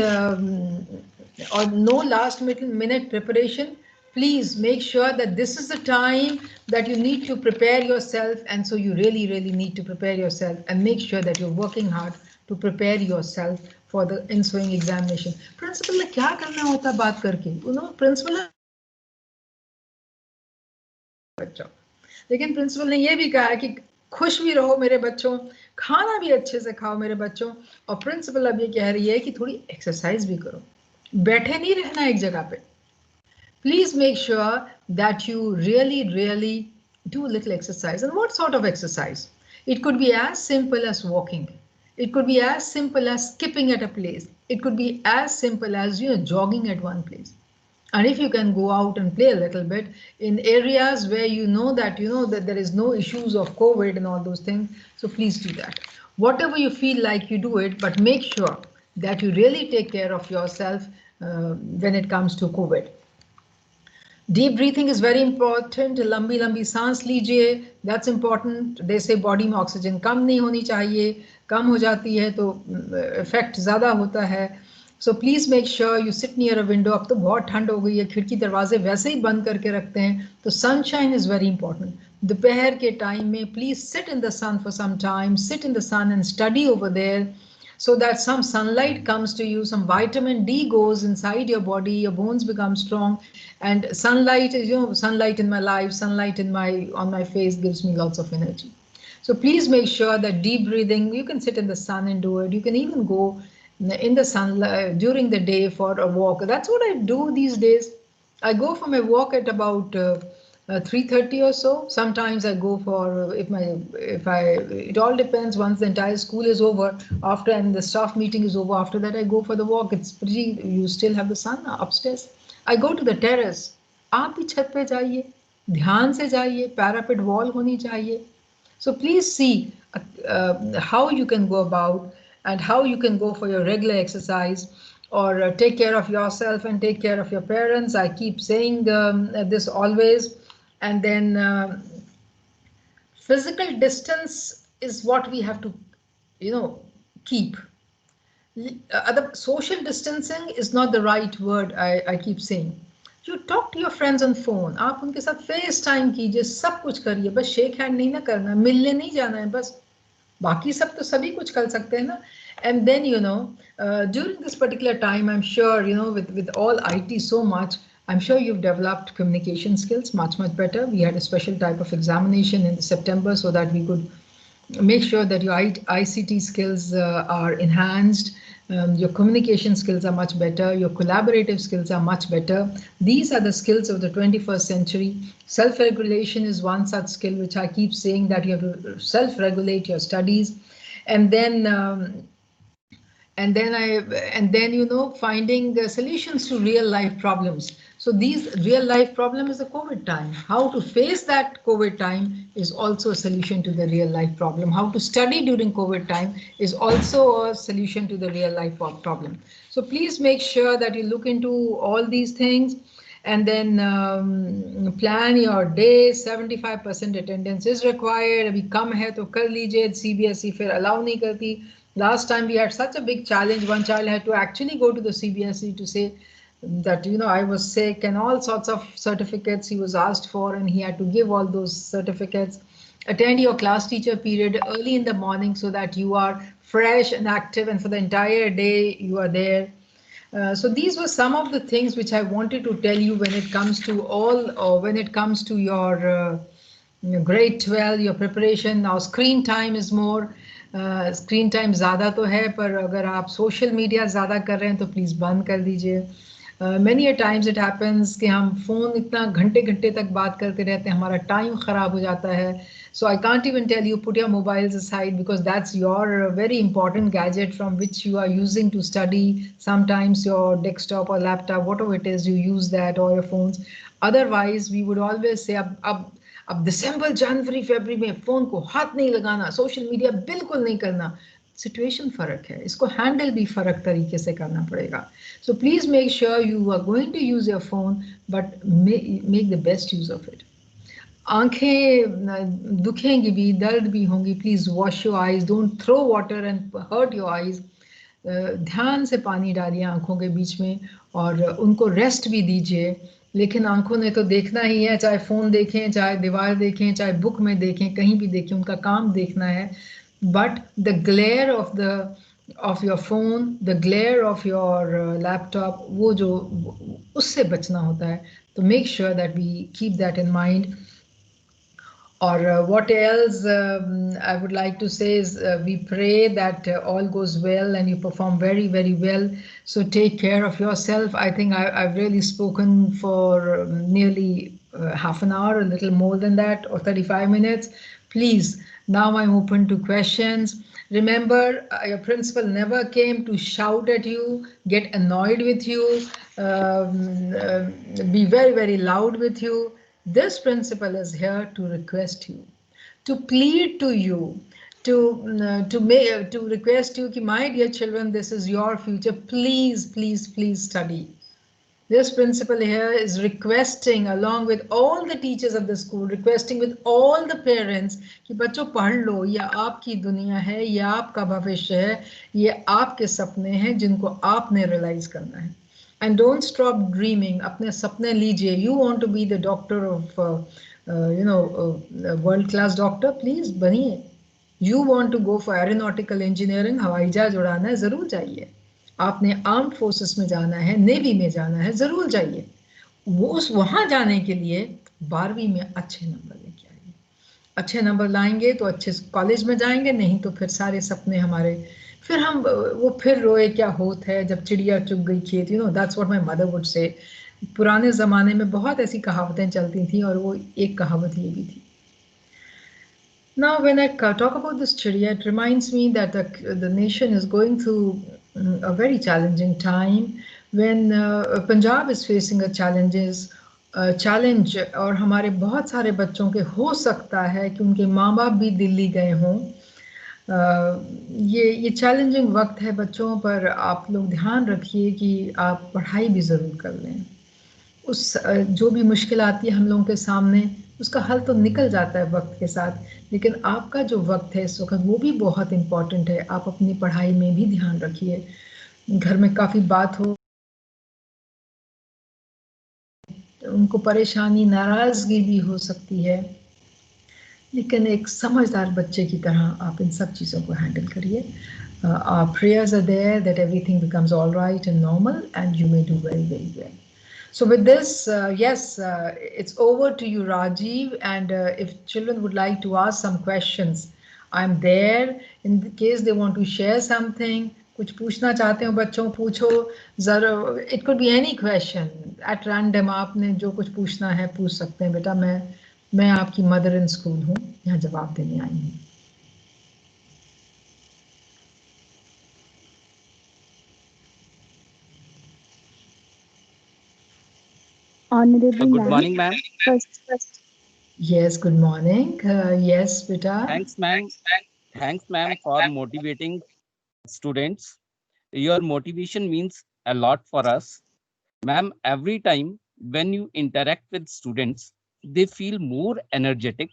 or no last minute preparation. Please make sure that this is the time that you need to prepare yourself, and so you really need to prepare yourself and make sure that you're working hard to prepare yourself for the ensuing examination. Principal ने क्या करना होता बात करके? Principal बच्चों, लेकिन principal ने ये भी कहा कि खुश भी रहो मेरे बच्चों, खाना भी अच्छे से खाओ मेरे बच्चों, और प्रिंसिपल अब ये कह रही है कि थोड़ी एक्सरसाइज भी करो, बैठे नहीं रहना एक जगह पे. Please make sure that you really do a little exercise. And what sort of exercise? It could be as simple as walking. It could be as simple as skipping at a place. It could be as simple as jogging at one place. And if you can go out and play a little bit in areas where that there is no issues of COVID and all those things, so please do that. Whatever you feel like, you do it, but make sure that you really take care of yourself when it comes to COVID. Deep breathing is very important. लंबी लंबी सांस लीजिए, that's important. They say body में oxygen कम नहीं होनी चाहिए, कम हो जाती है तो इफेक्ट ज़्यादा होता है. So please make sure you sit near a window. अब तो बहुत ठंड हो गई है, खिड़की दरवाजे वैसे ही बंद करके रखते हैं. तो sunshine is very important. दोपहर के टाइम में please sit in the sun for some time, sit in the sun and study over there, so that some sunlight comes to you, some vitamin D goes inside your body, your bones become strong. And sunlight is, sunlight in my life, sunlight on my face gives me lots of energy. So please make sure that deep breathing, you can sit in the sun and do it. You can even go in the sun during the day for a walk. That's what I do these days. I go for my walk at about 3:30 or so. Sometimes I go for it all depends. Once the entire school is over, after and the staff meeting is over, after that I go for the walk. It's pretty, you still have the sun upstairs. I go to the terrace. आप भी छत पे जाइए, ध्यान से जाइए, parapet wall होनी चाहिए. So please see how you can go about and how you can go for your regular exercise, or take care of yourself and take care of your parents. I keep saying this always. And then physical distance is what we have to, keep. The social distancing is not the right word. I keep saying. You talk to your friends on phone. आप उनके साथ face time कीजिए, सब कुछ करिए, बस shake hand नहीं ना करना, मिलने नहीं जाना है बस. बाकी सब तो सभी कुछ कर सकते हैं ना. And then during this particular time, I'm sure with all IT so much, I'm sure you've developed communication skills much better. We had a special type of examination in September so that we could make sure that your ICT skills are enhanced. Your communication skills are much better. Your collaborative skills are much better. These are the skills of the 21st century. Self-regulation is one such skill, which I keep saying that you have to self-regulate your studies. And then finding solutions to real life problems. So these real life problem is the COVID time. How to face that COVID time is also a solution to the real life problem. How to study during COVID time is also a solution to the real life problem. So please make sure that you look into all these things, and then plan your day. 75% attendance is required. Abhi kam hai to kar lijiye. CBSE फिर allow नहीं करती. Last time we had such a big challenge. One child had to actually go to the CBSE to say that I was sick, and all sorts of certificates he was asked for, and he had to give all those certificates. Attend your class teacher period early in the morning so that you are fresh and active, and for the entire day you are there. So these were some of the things which I wanted to tell you when it comes to your grade 12, your preparation. Now screen time is more. Screen time ज़्यादा तो है, पर अगर आप social media ज़्यादा कर रहे हैं तो प्लीज़ बंद कर दीजिए. Many a times it happens कि हम फ़ोन इतना घंटे तक बात करते रहते हैं, हमारा टाइम ख़राब हो जाता है. So I can't even tell you put your mobiles aside, because that's your very important gadget from which you are using to study. Sometimes your desktop और laptop, whatever it is, you use that, और your phones. Otherwise we would always say अब दिसंबर, जनवरी, फरवरी में phone को हाथ नहीं लगाना, social media बिल्कुल नहीं करना. सिचुएशन फ़र्क है, इसको हैंडल भी फ़र्क तरीके से करना पड़ेगा. So please make sure you are going to use your phone, but make the best use of it. आंखें दुखेंगी भी, दर्द भी होंगी. Please wash your eyes, don't throw water and hurt your eyes. ध्यान से पानी डालिए आँखों के बीच में, और उनको रेस्ट भी दीजिए. लेकिन आंखों ने तो देखना ही है, चाहे फ़ोन देखें, चाहे दीवार देखें, चाहे बुक में देखें, कहीं भी देखें, उनका काम देखना है. But the glare of your phone, the glare of your laptop, वो जो उससे बचना होता है. तो make sure that we keep that in mind. Or what else I would like to say is we pray that all goes well and you perform very, very well. So take care of yourself. I think I've really spoken for nearly half an hour, a little more than that, or 35 minutes. Please Now I'm open to questions. Remember, your principal never came to shout at you, get annoyed with you, be very, very loud with you. This principal is here to request you, to plead to you, to request you ki, my dear children, this is your future. Please, please, please study. This principal here is requesting, along with all the teachers of the school, requesting with all the parents कि बच्चों पढ़ लो, ये आपकी दुनिया है, ये आपका भविष्य है, ये आपके सपने हैं जिनको आपने रियलाइज करना है. And don't stop dreaming. अपने सपने लीजिए. You want to be the doctor of, world class doctor? Please बनिए. You want to go for aeronautical engineering? हवाई जहाज उड़ाना है, जरूर जाइए. आपने आर्म्ड फोर्सेस में जाना है, नेवी में जाना है, जरूर जाइए. वो उस वहां जाने के लिए 12वीं में अच्छे नंबर लेके आइए. अच्छे नंबर लाएंगे तो अच्छे कॉलेज में जाएंगे, नहीं तो फिर सारे सपने हमारे, फिर हम वो फिर रोए क्या होत है जब चिड़िया चुग गई खेत. That's what my mother would say. पुराने ज़माने में बहुत ऐसी कहावतें चलती थी और वो एक कहावत ये भी थी. Now, when I talk about this chidiya, it reminds me that the nation is going through a very challenging time when Punjab is facing a challenge और हमारे बहुत सारे बच्चों के हो सकता है कि उनके माँ बाप भी दिल्ली गए हों. ये चैलेंजिंग वक्त है बच्चों पर. आप लोग ध्यान रखिए कि आप पढ़ाई भी ज़रूर कर लें. उस जो भी मुश्किल आती है हम लोगों के सामने, उसका हल तो निकल जाता है वक्त के साथ, लेकिन आपका जो वक्त है इस वक्त वो भी बहुत इम्पॉर्टेंट है. आप अपनी पढ़ाई में भी ध्यान रखिए. घर में काफ़ी बात हो, उनको परेशानी, नाराज़गी भी हो सकती है, लेकिन एक समझदार बच्चे की तरह आप इन सब चीज़ों को हैंडल करिए. Our prayers are there that everything becomes all right and normal and you may do very, very well. So with this, yes, it's over to you, Rajiv. And if children would like to ask some questions, I'm there in case they want to share something. कुछ पूछना चाहते हो बच्चों, पूछो ज़रा. It could be any question at random. आपने जो कुछ पूछना है पूछ सकते हैं बेटा. मैं आपकी मदर इन स्कूल हूँ, यहाँ जवाब देने आई हूँ. Honorable Good ma'am, morning, ma'am. first, Yes, good morning. Yes, beta. Thanks, ma'am. Thanks, ma'am, for motivating students. Your motivation means a lot for us. Ma'am, every time when you interact with students, they feel more energetic,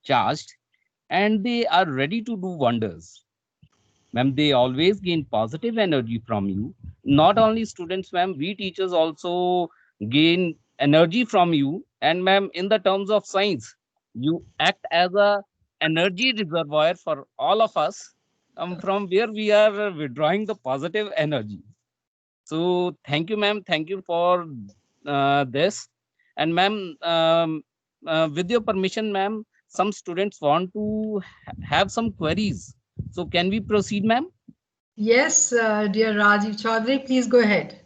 charged, and they are ready to do wonders. Ma'am, they always gain positive energy from you. Not only students, ma'am, we teachers also gain energy from you. And ma'am, in the terms of science, you act as a energy reservoir for all of us, from where we are withdrawing the positive energy. So thank you, ma'am. Thank you for this. And ma'am, with your permission, ma'am, some students want to have some queries. So can we proceed, ma'am? Yes, dear Rajiv Chaudhary, please go ahead.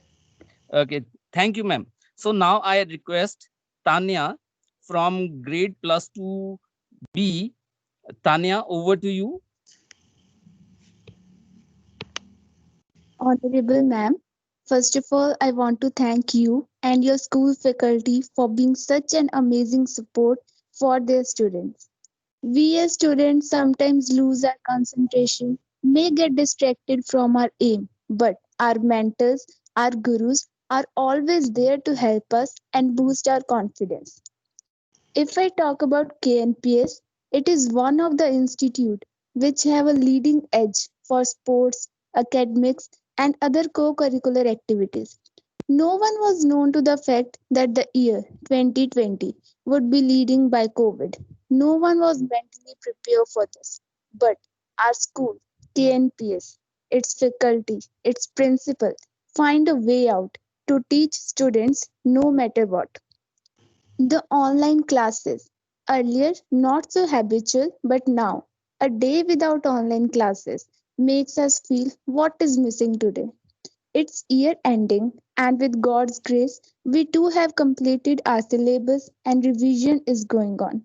Okay, thank you, ma'am. So now I request Tanya from grade plus 2B. Tanya, over to you. Honorable ma'am, first of all, I want to thank you and your school faculty for being such an amazing support for their students. We as students sometimes lose our concentration, may get distracted from our aim, but our mentors, our gurus are always there to help us and boost our confidence. If I talk about KNPS, it is one of the institute which have a leading edge for sports, academics, and other co-curricular activities. No one was known to the fact that the year 2020 would be leading by COVID. No one was mentally prepared for this. But our school, KNPS, its faculty, its principal, find a way out to teach students no matter what. The online classes. Earlier, not so habitual, but now, a day without online classes makes us feel what is missing today. It's year ending, and with God's grace, we too have completed our syllabus and revision is going on.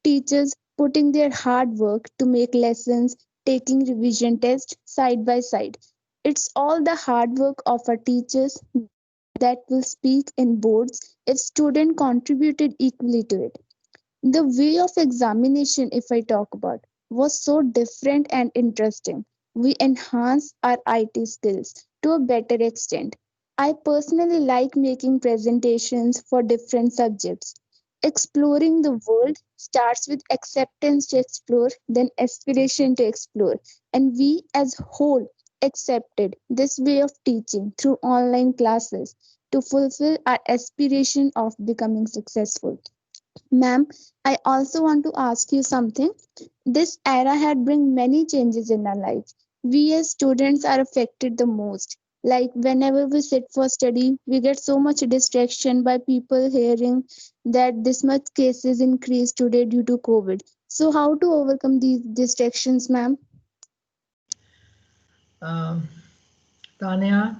Teachers putting their hard work to make lessons, taking revision tests side by side. It's all the hard work of our teachers that will speak in boards if students contributed equally to it. The way of examination, if I talk about, was so different and interesting. We enhanced our IT skills to a better extent. I personally like making presentations for different subjects. Exploring the world starts with acceptance to explore, then aspiration to explore. And we as whole accepted this way of teaching through online classes to fulfill our aspiration of becoming successful. Ma'am, I also want to ask you something. This era had bring many changes in our lives. We as students are affected the most. Like whenever we sit for study, we get so much distraction by people hearing that this much cases increased today due to COVID. So how to overcome these distractions, ma'am? Um, Tanya,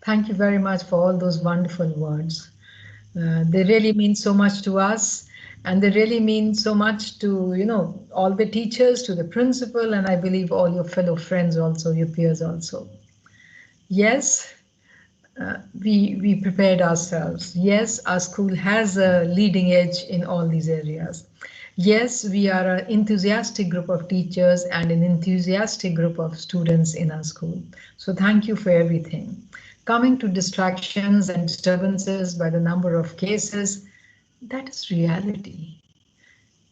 thank you very much for all those wonderful words. They really mean so much to us, and they really mean so much to, all the teachers, to the principal, and I believe all your fellow friends also, your peers also. Yes, we prepared ourselves. Yes, our school has a leading edge in all these areas. Yes, we are an enthusiastic group of teachers and an enthusiastic group of students in our school. So thank you for everything. Coming to distractions and disturbances by the number of cases, that is reality.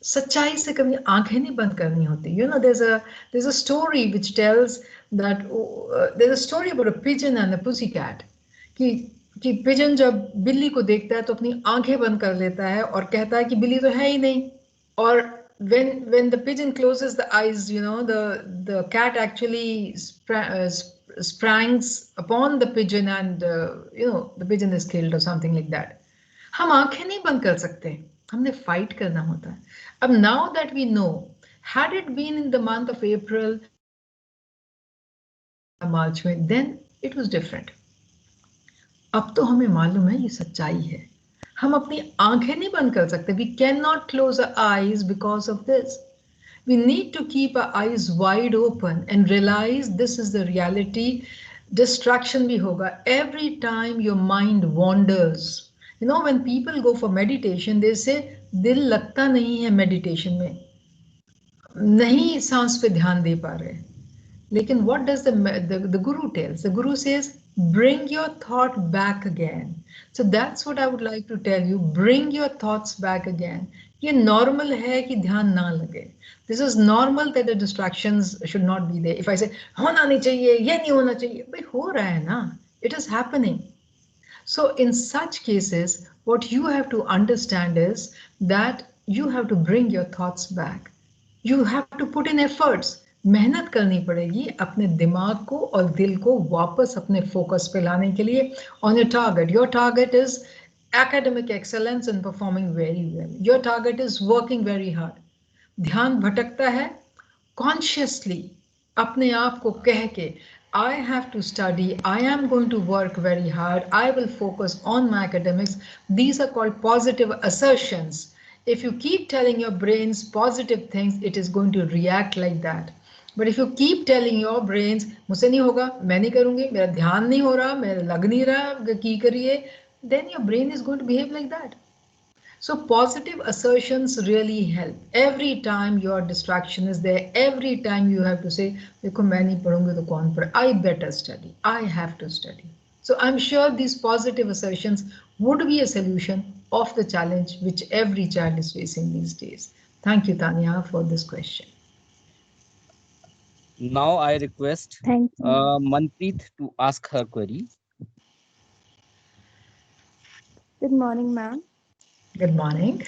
सच्चाई से कभी आंखें नहीं बंद करनी होती. There's a story which tells that there's a story about a pigeon and a pussycat. कि pigeon जब बिल्ली को देखता है तो अपनी आंखें बंद कर लेता है और कहता है कि बिल्ली तो है ही नहीं. और when the pigeon closes the eyes, the cat actually sprangs upon the pigeon and the pigeon is killed or something like that. हम आंखें नहीं बंद कर सकते, हमने फाइट करना होता है. अब now that we know, had it been in the month of April, March में, then it was different. अब तो हमें मालूम है ये सच्चाई है. हम अपनी आंखें नहीं बंद कर सकते. We cannot close our eyes because of this. We need to keep our eyes wide open and realize this is the reality. Distraction भी होगा. Every time your mind wanders. When people go for meditation, they say दिल लगता नहीं है meditation में. नहीं सांस पे ध्यान दे पा रहे. लेकिन what does the guru tells? The guru says, bring your thought back again. So that's what I would like to tell you. Bring your thoughts back again. ये normal है कि ध्यान ना लगे. This is normal that the distractions should not be there. If I say होना नहीं चाहिए, ये नहीं होना चाहिए, भाई हो रहा है ना. It is happening. So in such cases, what you have to understand is that you have to bring your thoughts back. You have to put in efforts. मेहनत करनी पड़ेगी अपने दिमाग को और दिल को वापस अपने फोकस पे लाने के लिए on your target. Your target is academic excellence and performing very well. Your target is working very hard. ध्यान भटकता है, consciously अपने आप को कह के I have to study, I am going to work very hard, I will focus on my academics. These are called positive assertions. If you keep telling your brains positive things, it is going to react like that. But if you keep telling your brains, मुझसे नहीं होगा, मैं नहीं करूँगी, मेरा ध्यान नहीं हो रहा, मेरा लग नहीं रहा की करिए, then your brain is going to behave like that. So positive assertions really help. Every time your distraction is there, every time you have to say, देखो मैं नहीं पढ़ूंगी तो कौन पढ़े? I better study. I have to study. So I'm sure these positive assertions would be a solution of the challenge which every child is facing these days. Thank you, Tanya, for this question. Now I request Thank you. Manpreet to ask her query. Good morning, ma'am. Good morning.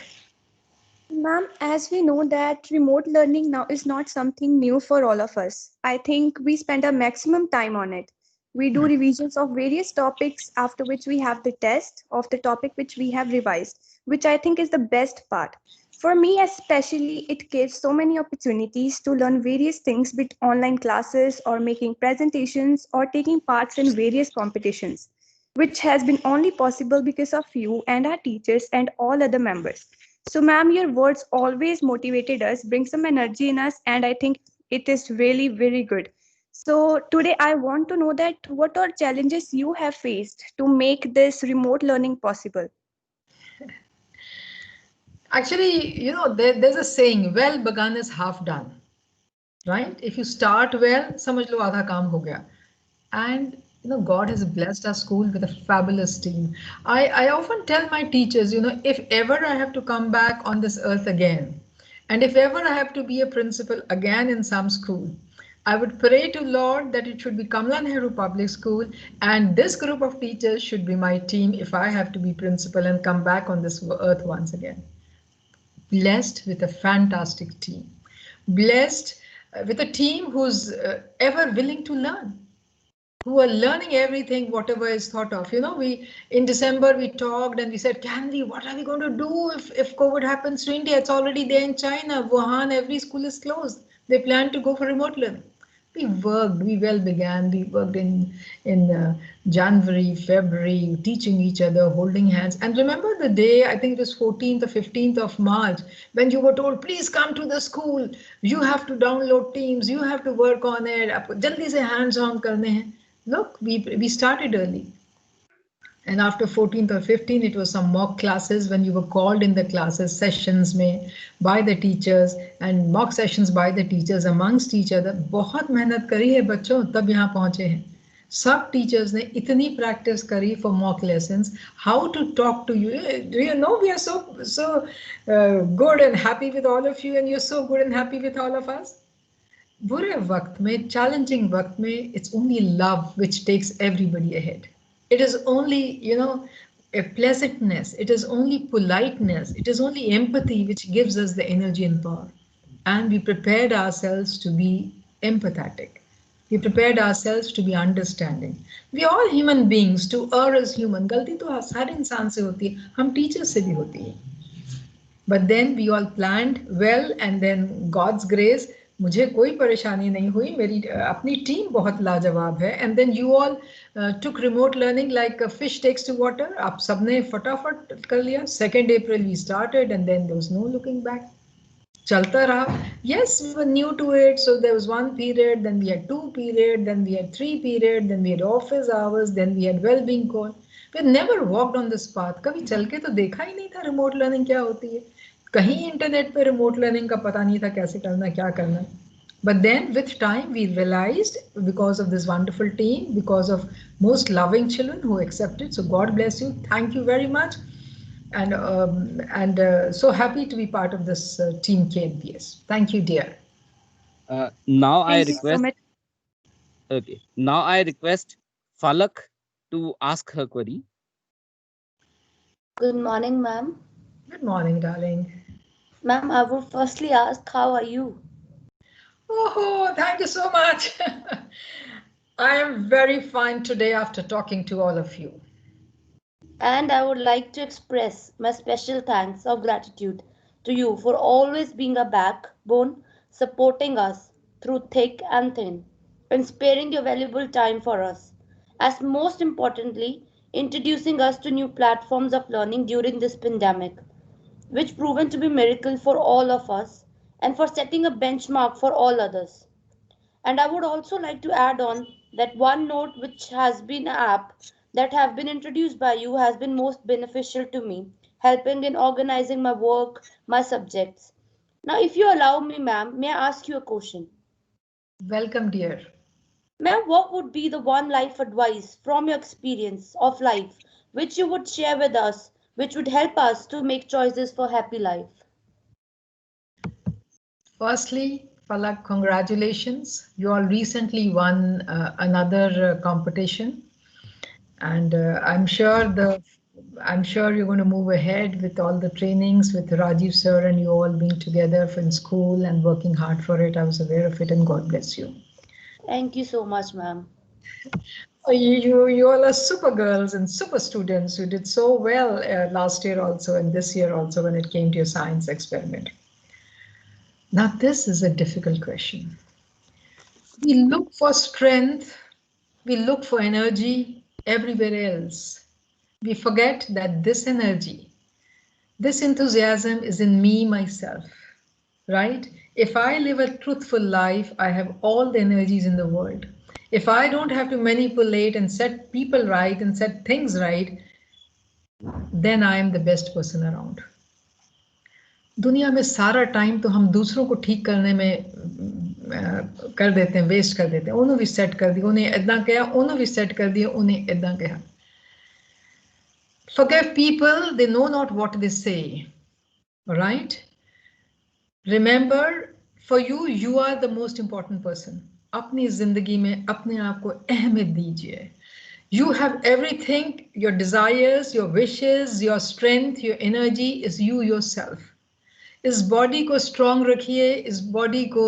Ma'am, as we know that remote learning now is not something new for all of us. I think we spend a maximum time on it. We do revisions of various topics, after which we have the test of the topic which we have revised, which I think is the best part. For me, especially, it gives so many opportunities to learn various things with online classes or making presentations or taking parts in various competitions, which has been only possible because of you and our teachers and all other members. So, ma'am, your words always motivated us, bring some energy in us, and I think it is really very good. So, today I want to know that what are challenges you have faced to make this remote learning possible? Actually, there's a saying, well begun is half done, right? If you start well, समझ लो आधा काम हो गया. And God has blessed our school with a fabulous team. I often tell my teachers, if ever I have to come back on this earth again, and if ever I have to be a principal again in some school, I would pray to Lord that it should be Kamala Nehru Public School, and this group of teachers should be my team if I have to be principal and come back on this earth once again. Blessed with a fantastic team, blessed with a team who's ever willing to learn, who are learning everything, whatever is thought of. We in December we talked and we said, what are we going to do if COVID happens to India? It's already there in China, Wuhan, every school is closed. They plan to go for remote learning. We worked, we well began, we worked in January, February, teaching each other, holding hands. And remember the day, I think it was 14th or 15th of March, when you were told, please come to the school, you have to download Teams, you have to work on it, jaldi se hands on karne hain. Look, we started early. And after 14th or 15th, it was some mock classes when you were called in the classes, sessions में by the teachers and mock sessions by the teachers amongst each other. बहुत मेहनत करी है बच्चों, तब यहाँ पहुँचे हैं. सब टीचर्स ने इतनी प्रैक्टिस करी for mock lessons, how to talk to you. Do you know we are so good and happy with all of you, and you're so good and happy with all of us. बुरे वक्त में, challenging वक्त में, it's only love which takes everybody ahead. It is only, a pleasantness. It is only politeness. It is only empathy which gives us the energy and power. And we prepared ourselves to be empathetic. We prepared ourselves to be understanding. We are all human beings. To err is human. गलती तो हर इंसान से होती है. हम teachers से भी होती है. But then we all planned well, and then God's grace, मुझे कोई परेशानी नहीं हुई, मेरी अपनी टीम बहुत लाजवाब है. And then you all took remote learning like a fish takes to water. आप सबने फटाफट कर लिया. 2nd April we started, and then there was no looking back. चलता रहा. Yes, we were new to it, so there was 1 period, then we had 2 period, then we had 3 period, then we had office hours, then we had well-being call. We never walked on this path. कभी चल के तो देखा ही नहीं था remote learning क्या होती है. कहीं इंटरनेट पे remote learning का पता नहीं था कैसे करना, क्या करना. But then with time we realized, because of this wonderful team, because of most loving children who accepted. So God bless you. Thank you very much. And so happy to be part of this team KNPS. Thank you, dear. Now I Thank you so request. much. Okay. Now I request Falak to ask her query. Good morning, ma'am. Good morning, darling. Ma'am, I would firstly ask, how are you? Oh, thank you so much. I am very fine today after talking to all of you. And I would like to express my special thanks of gratitude to you for always being a backbone, supporting us through thick and thin, and sparing your valuable time for us. As most importantly, introducing us to new platforms of learning during this pandemic, which proven to be miracle for all of us and for setting a benchmark for all others. And I would also like to add on that OneNote, which has been an app that have been introduced by you, has been most beneficial to me, helping in organizing my work, my subjects. Now, if you allow me, ma'am, may I ask you a question? Welcome, dear. Ma'am, what would be the one life advice from your experience of life which you would share with us, which would help us to make choices for happy life? Firstly, Palak, congratulations. You all recently won another competition, and I'm sure you're going to move ahead with all the trainings with Rajiv sir and you all being together in school and working hard for it. I was aware of it, and God bless you. Thank you so much, ma'am. You all are super girls and super students who did so well last year also and this year also when it came to your science experiment. Now, this is a difficult question. We look for strength, we look for energy everywhere else. We forget that this energy, This enthusiasm is in me, myself, right? If I live a truthful life, I have all the energies in the world. If I don't have to manipulate and set people right and set things right, then I am the best person around. दुनिया में सारा time तो हम दूसरों को ठीक करने में कर देते हैं, वेस्ट कर देते हैं. उन्होंने भी सेट कर दिया, उन्हें इतना किया, उन्होंने भी सेट कर दिया, उन्हें इतना किया. Forgive people, they know not what they say. Right? Remember, for you, you are the most important person. अपनी जिंदगी में अपने आप को अहमियत दीजिए. You have everything, your desires, your wishes, your strength, your energy is you yourself. इस body को स्ट्रॉन्ग रखिए, इस बॉडी को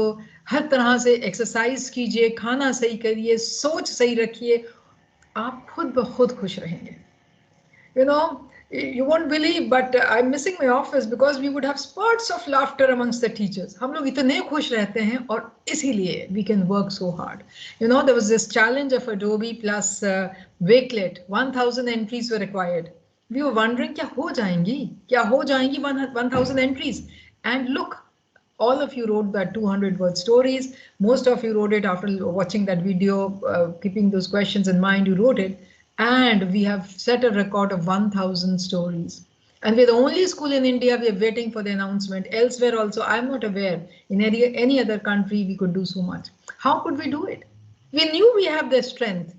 हर तरह से एक्सरसाइज कीजिए, खाना सही करिए, सोच सही रखिए, आप खुद ब खुद खुश रहेंगे. You know, you won't believe, but I'm missing my office because we would have spurts of laughter amongst the teachers. हम लोग इतने खुश रहते हैं और इसीलिए we can work so hard. You know, there was this challenge of Adobe plus Wakelet. 1,000 entries were required. We were wondering क्या हो जाएंगी 1,000 entries. And look, all of you wrote that 200-word stories. Most of you wrote it after watching that video, keeping those questions in mind, you wrote it. And we have set a record of 1,000 stories. And we're the only school in India, we're waiting for the announcement. Elsewhere also, I'm not aware, in any other country, we could do so much. How could we do it? We knew we have the strength.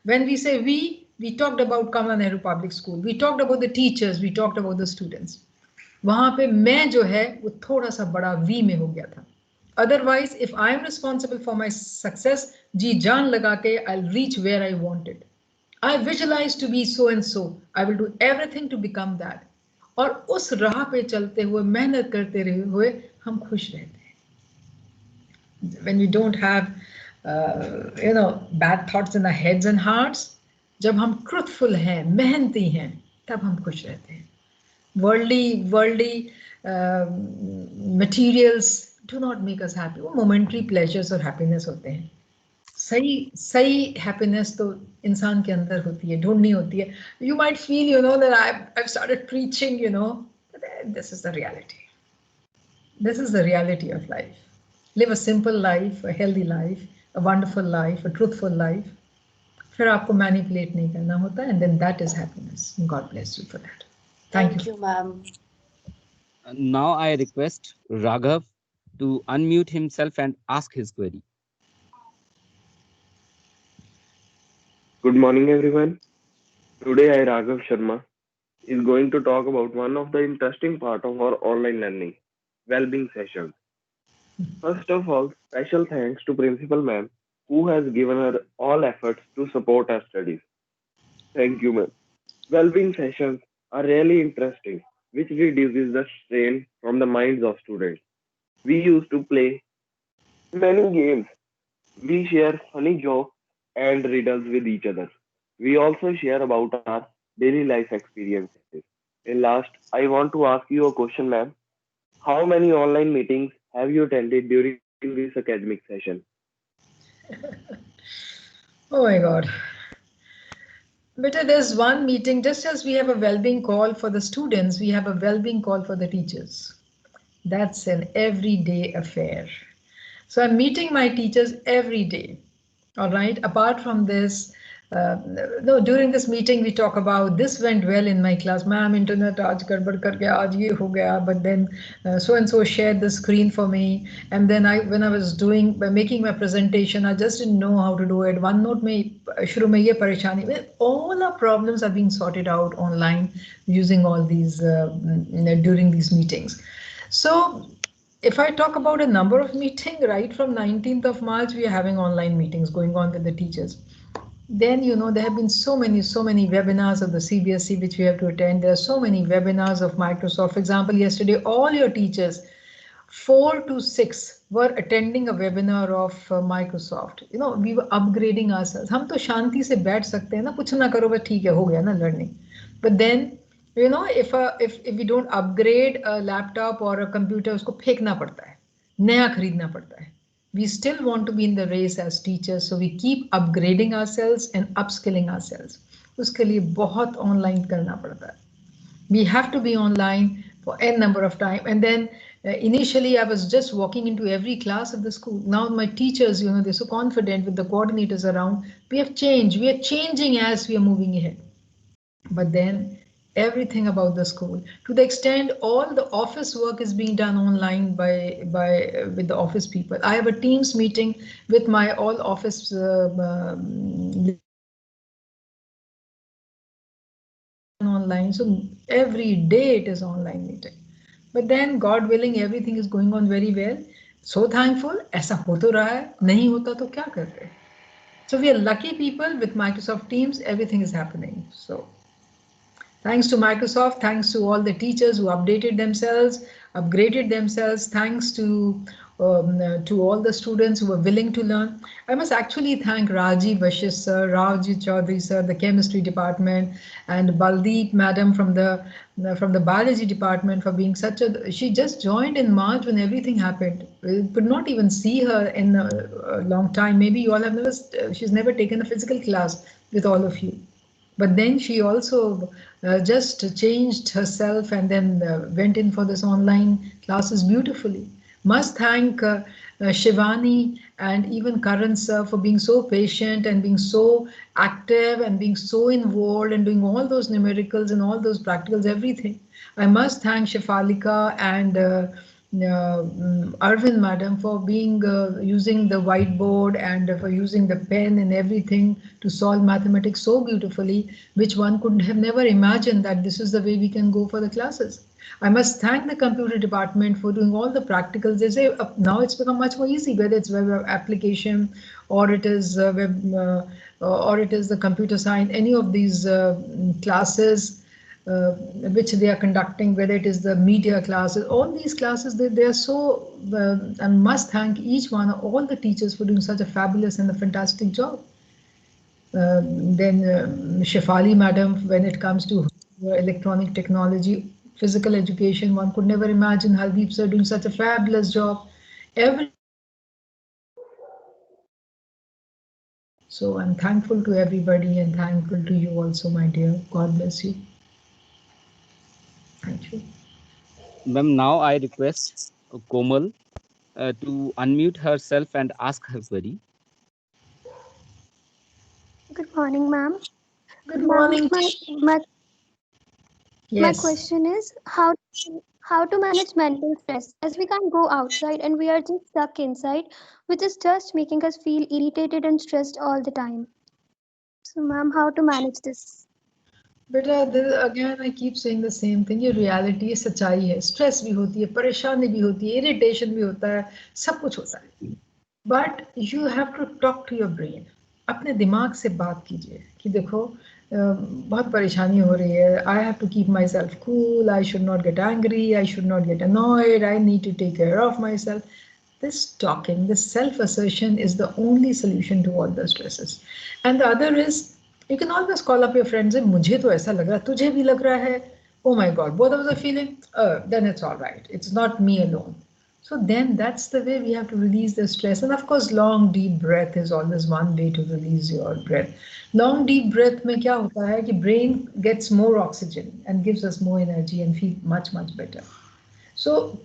When we say we talked about Kamala Nehru Public School, we talked about the teachers, we talked about the students. वहाँ पे मैं जो है वो थोड़ा सा बड़ा V में हो गया था. Otherwise, if I am responsible for my success, जी जान लगा के I'll reach where I wanted. I visualize to be so and so. I will do everything to become that. और उस राह पे चलते हुए, मेहनत करते रहे हुए, हम खुश रहते हैं. When we don't have, bad thoughts in our heads and hearts, जब हम truthful हैं, मेहनती हैं, तब हम खुश रहते हैं. Worldly materials do not make us happy. वो momentary pleasures और happiness होते हैं. सही happiness तो इंसान के अंदर होती है, ढूंढनी होती है. You might feel, that I've started preaching, but this is the reality. This is the reality of life. Live a simple life, a healthy life, a wonderful life, a truthful life. फिर आपको manipulate नहीं करना होता, and then that is happiness. God bless you for that. Thank you, ma'am. Now I request Raghav to unmute himself and ask his query. Good morning, everyone. Today I, Raghav Sharma, is going to talk about one of the interesting part of our online learning, well-being sessions. First of all, special thanks to Principal Ma'am, who has given her all efforts to support our studies. Thank you, ma'am. Well-being sessions are really interesting, which reduces the strain from the minds of students. We used to play many games. We share funny jokes and riddles with each other. We also share about our daily life experiences. And last, I want to ask you a question, ma'am. How many online meetings have you attended during this academic session? Oh my God. Beta, there's one meeting, just as we have a well-being call for the students, we have a well-being call for the teachers. That's an everyday affair. So I'm meeting my teachers every day. All right. Apart from this, during this meeting, we talk about this went well in my class. Ma'am, internet aaj gadbad kar gaya, aaj ye ho gaya, but then so and so shared the screen for me. And then when I was making my presentation, I just didn't know how to do it. OneNote mein shuru mein ye pareshani. All our problems are being sorted out online using all these during these meetings. So if I talk about a number of meetings, right from 19th of March, we are having online meetings going on with the teachers. Then, there have been so many webinars of the CBSE which we have to attend. There are so many webinars of Microsoft. For example, yesterday, all your teachers, 4 to 6, were attending a webinar of Microsoft. We were upgrading ourselves. हम तो शांति से बैठ सकते हैं ना, कुछ ना करो बस ठीक है, हो गया ना learning. But then, if we don't upgrade a laptop or a computer, उसको फेंकना पड़ता है, नया खरीदना पड़ता है. We still want to be in the race as teachers, so we keep upgrading ourselves and upskilling ourselves. उसके लिए बहुत online करना पड़ता है. We have to be online for n number of time. And then initially I was just walking into every class of the school. Now my teachers, you know, they're so confident with the coordinators around. We have changed. We are changing as we are moving ahead. But then everything about the school, to the extent all the office work is being done online with the office people. I have a Teams meeting with my all office online. So every day it is online meeting. But then God willing, everything is going on very well. So thankful. ऐसा हो तो रहा है, नहीं होता तो क्या करते? So we are lucky people with Microsoft Teams. Everything is happening. So thanks to Microsoft, thanks to all the teachers who updated themselves, upgraded themselves, thanks to all the students who were willing to learn. I must actually thank Rajiv Vashis sir, Ravji Chaudhary sir, the chemistry department, and Baldeep madam from the biology department for being such a. She just joined in March when everything happened. We could not even see her in a long time. Maybe you all have never. She's never taken a physical class with all of you. But then she also just changed herself and then went in for this online classes beautifully. Must thank Shivani and even Karan sir for being so patient and being so active and being so involved and doing all those numericals and all those practicals, everything. I must thank Shifalika and Arvind madam for being using the whiteboard and for using the pen and everything to solve mathematics so beautifully, which one could have never imagined that this is the way we can go for the classes. I must thank the computer department for doing all the practicals. They say now it's become much more easy, whether it's web application or it is or it is the computer science, any of these classes which they are conducting, whether it is the media classes, all these classes, they are so, I must thank each one, all the teachers for doing such a fabulous and a fantastic job. Then Shefali madam, when it comes to electronic technology, physical education, one could never imagine Haldeep sir doing such a fabulous job. So I'm thankful to everybody and thankful to you also, my dear. God bless you. Thank you. Ma'am, now I request Komal to unmute herself and ask her query. Good morning, ma'am. Good morning. My question is how to manage mental stress as we can't go outside and we are just stuck inside, which is just making us feel irritated and stressed all the time. So, ma'am, how to manage this? बेटा again I keep saying the same thing. ये reality है, सच्चाई है. Stress भी होती है, परेशानी भी होती है, irritation भी होता है, सब कुछ होता है. But you have to talk to your brain. अपने दिमाग से बात कीजिए कि देखो बहुत परेशानी हो रही है. I have to keep myself cool. I should not get angry. I should not get annoyed. I need to take care of myself. This talking, this self-assertion is the only solution to all the stresses. And the other is, you can always call up your friends and मुझे तो ऐसा लग रहा है, तुझे भी लग रहा है. Oh my God, both of us are feeling. Then it's all right. It's not me alone. So then that's the way we have to release the stress. And of course, long deep breath is always one way to release your breath. Long deep breath में क्या होता है कि brain gets more oxygen and gives us more energy and feel much better. So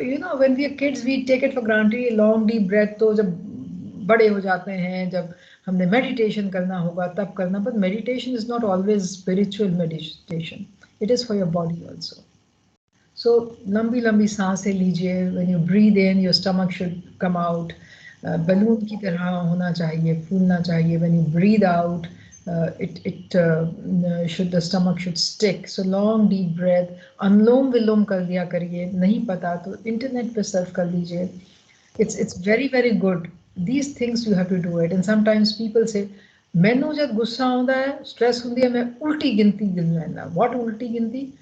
you know, when we are kids, we take it for granted. Long deep breath तो जब बड़े हो जाते हैं, जब हमने meditation करना होगा तब करना. But meditation is not always spiritual meditation. It is for your body also. So लंबी सांसें लीजिए. When you breathe in, your stomach should come out. Balloon की तरह होना चाहिए, फूलना चाहिए. When you breathe out, the stomach should stick. So long deep breath. अनुलोम विलोम कर दिया करिए. नहीं पता तो internet पे सर्च कर लीजिए. It's very good. These things you have to do it. And sometimes people say, मैनू जब गुस्सा आਉਂਦਾ है, स्ट्रेस ਹੁੰਦੀ है, मैं उल्टी गिनती गिन लेना. What उल्टी गिनती?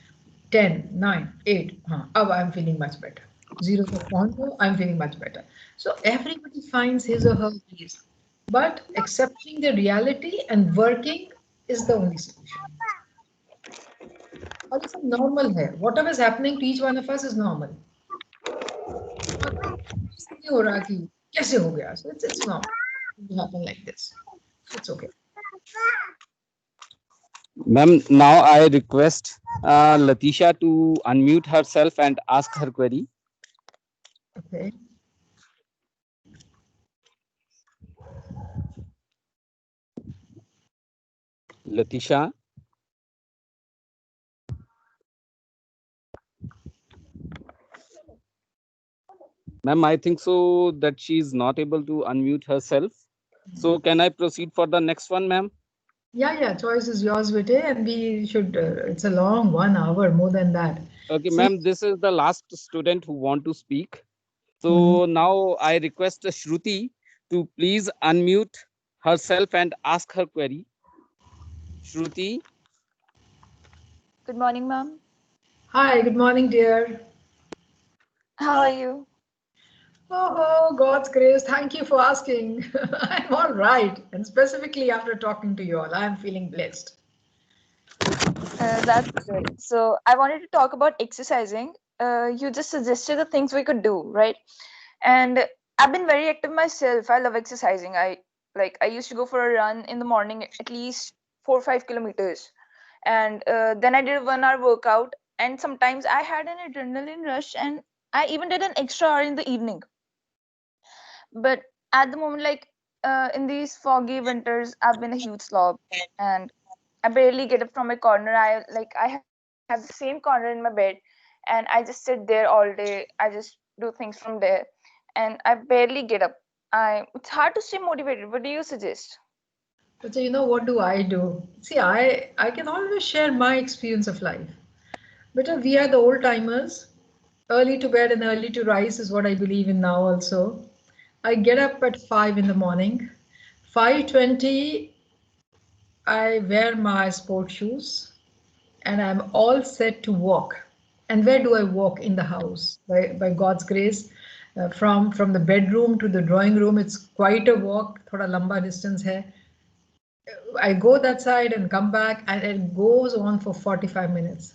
10, 9, 8. अब I'm feeling much better. 0 तक पहुंच गए, I'm feeling much better. So everybody finds his or her place. But accepting the reality and working is the only solution. और ये सब normal है. Whatever is happening to each one of us is normal. नहीं हो रहा कि कैसे हो गया? So it's normal. It happen like this. It's okay. Ma'am, now I request Latisha to unmute herself and ask her query. Okay. Latisha. Ma'am, I think so that she is not able to unmute herself. So can I proceed for the next one, ma'am? Yeah, choice is yours, Vijay, and we should, it's a long 1 hour, more than that. Okay, See- ma'am, this is the last student who want to speak. So now I request Shruti to please unmute herself and ask her query. Shruti. Good morning, ma'am. Hi, good morning, dear. How are you? Oh, God's grace. Thank you for asking. I'm all right. And specifically after talking to you all, I'm feeling blessed. That's good. So I wanted to talk about exercising. You just suggested the things we could do, right? And I've been very active myself. I love exercising. I used to go for a run in the morning, at least 4 or 5 kilometers, and then I did a 1 hour workout. And sometimes I had an adrenaline rush, and I even did an extra hour in the evening. But at the moment, in these foggy winters, I've been a huge slob, and I barely get up from my corner. I have the same corner in my bed, and I just sit there all day. I just do things from there, and I barely get up. It's hard to stay motivated. What do you suggest? But so, you know, what do I do? See, I can always share my experience of life. But we are the old timers. Early to bed and early to rise is what I believe in now also. I get up at 5 in the morning. 5:20, I wear my sport shoes and I'm all set to walk. And where do I walk? In the house? By God's grace, from the bedroom to the drawing room, it's quite a walk. Thoda lamba distance hai. I go that side and come back, and it goes on for 45 minutes.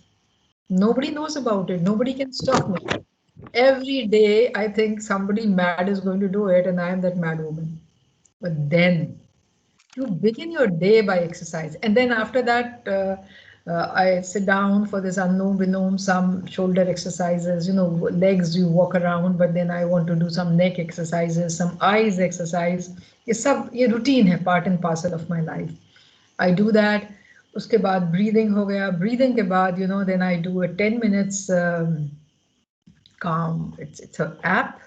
Nobody knows about it. Nobody can stop me. Every day, I think somebody mad is going to do it, and I am that mad woman. But then you begin your day by exercise, and then after that, I sit down for this Anulom Vilom, some shoulder exercises. You know, legs you walk around, but then I want to do some neck exercises, some eyes exercise. ये routine है, part and parcel of my life. I do that. उसके बाद breathing हो गया. Breathing के बाद, you know, then I do a 10 minutes calm. It's an app,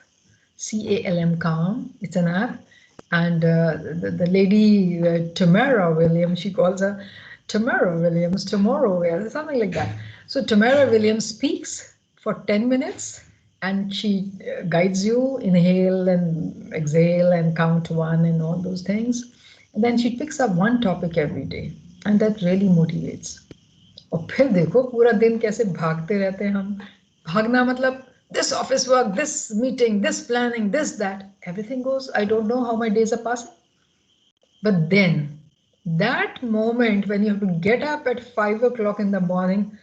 CALM Calm. It's an app, and the lady Tamara Williams, she calls her Tamara Williams, tomorrow, something like that. So Tamara Williams speaks for 10 minutes, and she guides you, inhale and exhale and count one and all those things. And then she picks up one topic every day, and that really motivates. और फिर देखो पूरा दिन कैसे भागते रहते हैं हम. भागना मतलब this office work, this meeting, this planning, this, that, everything goes. I don't know how my days are passing. But then that moment when you have to get up at 5 o'clock in the morning,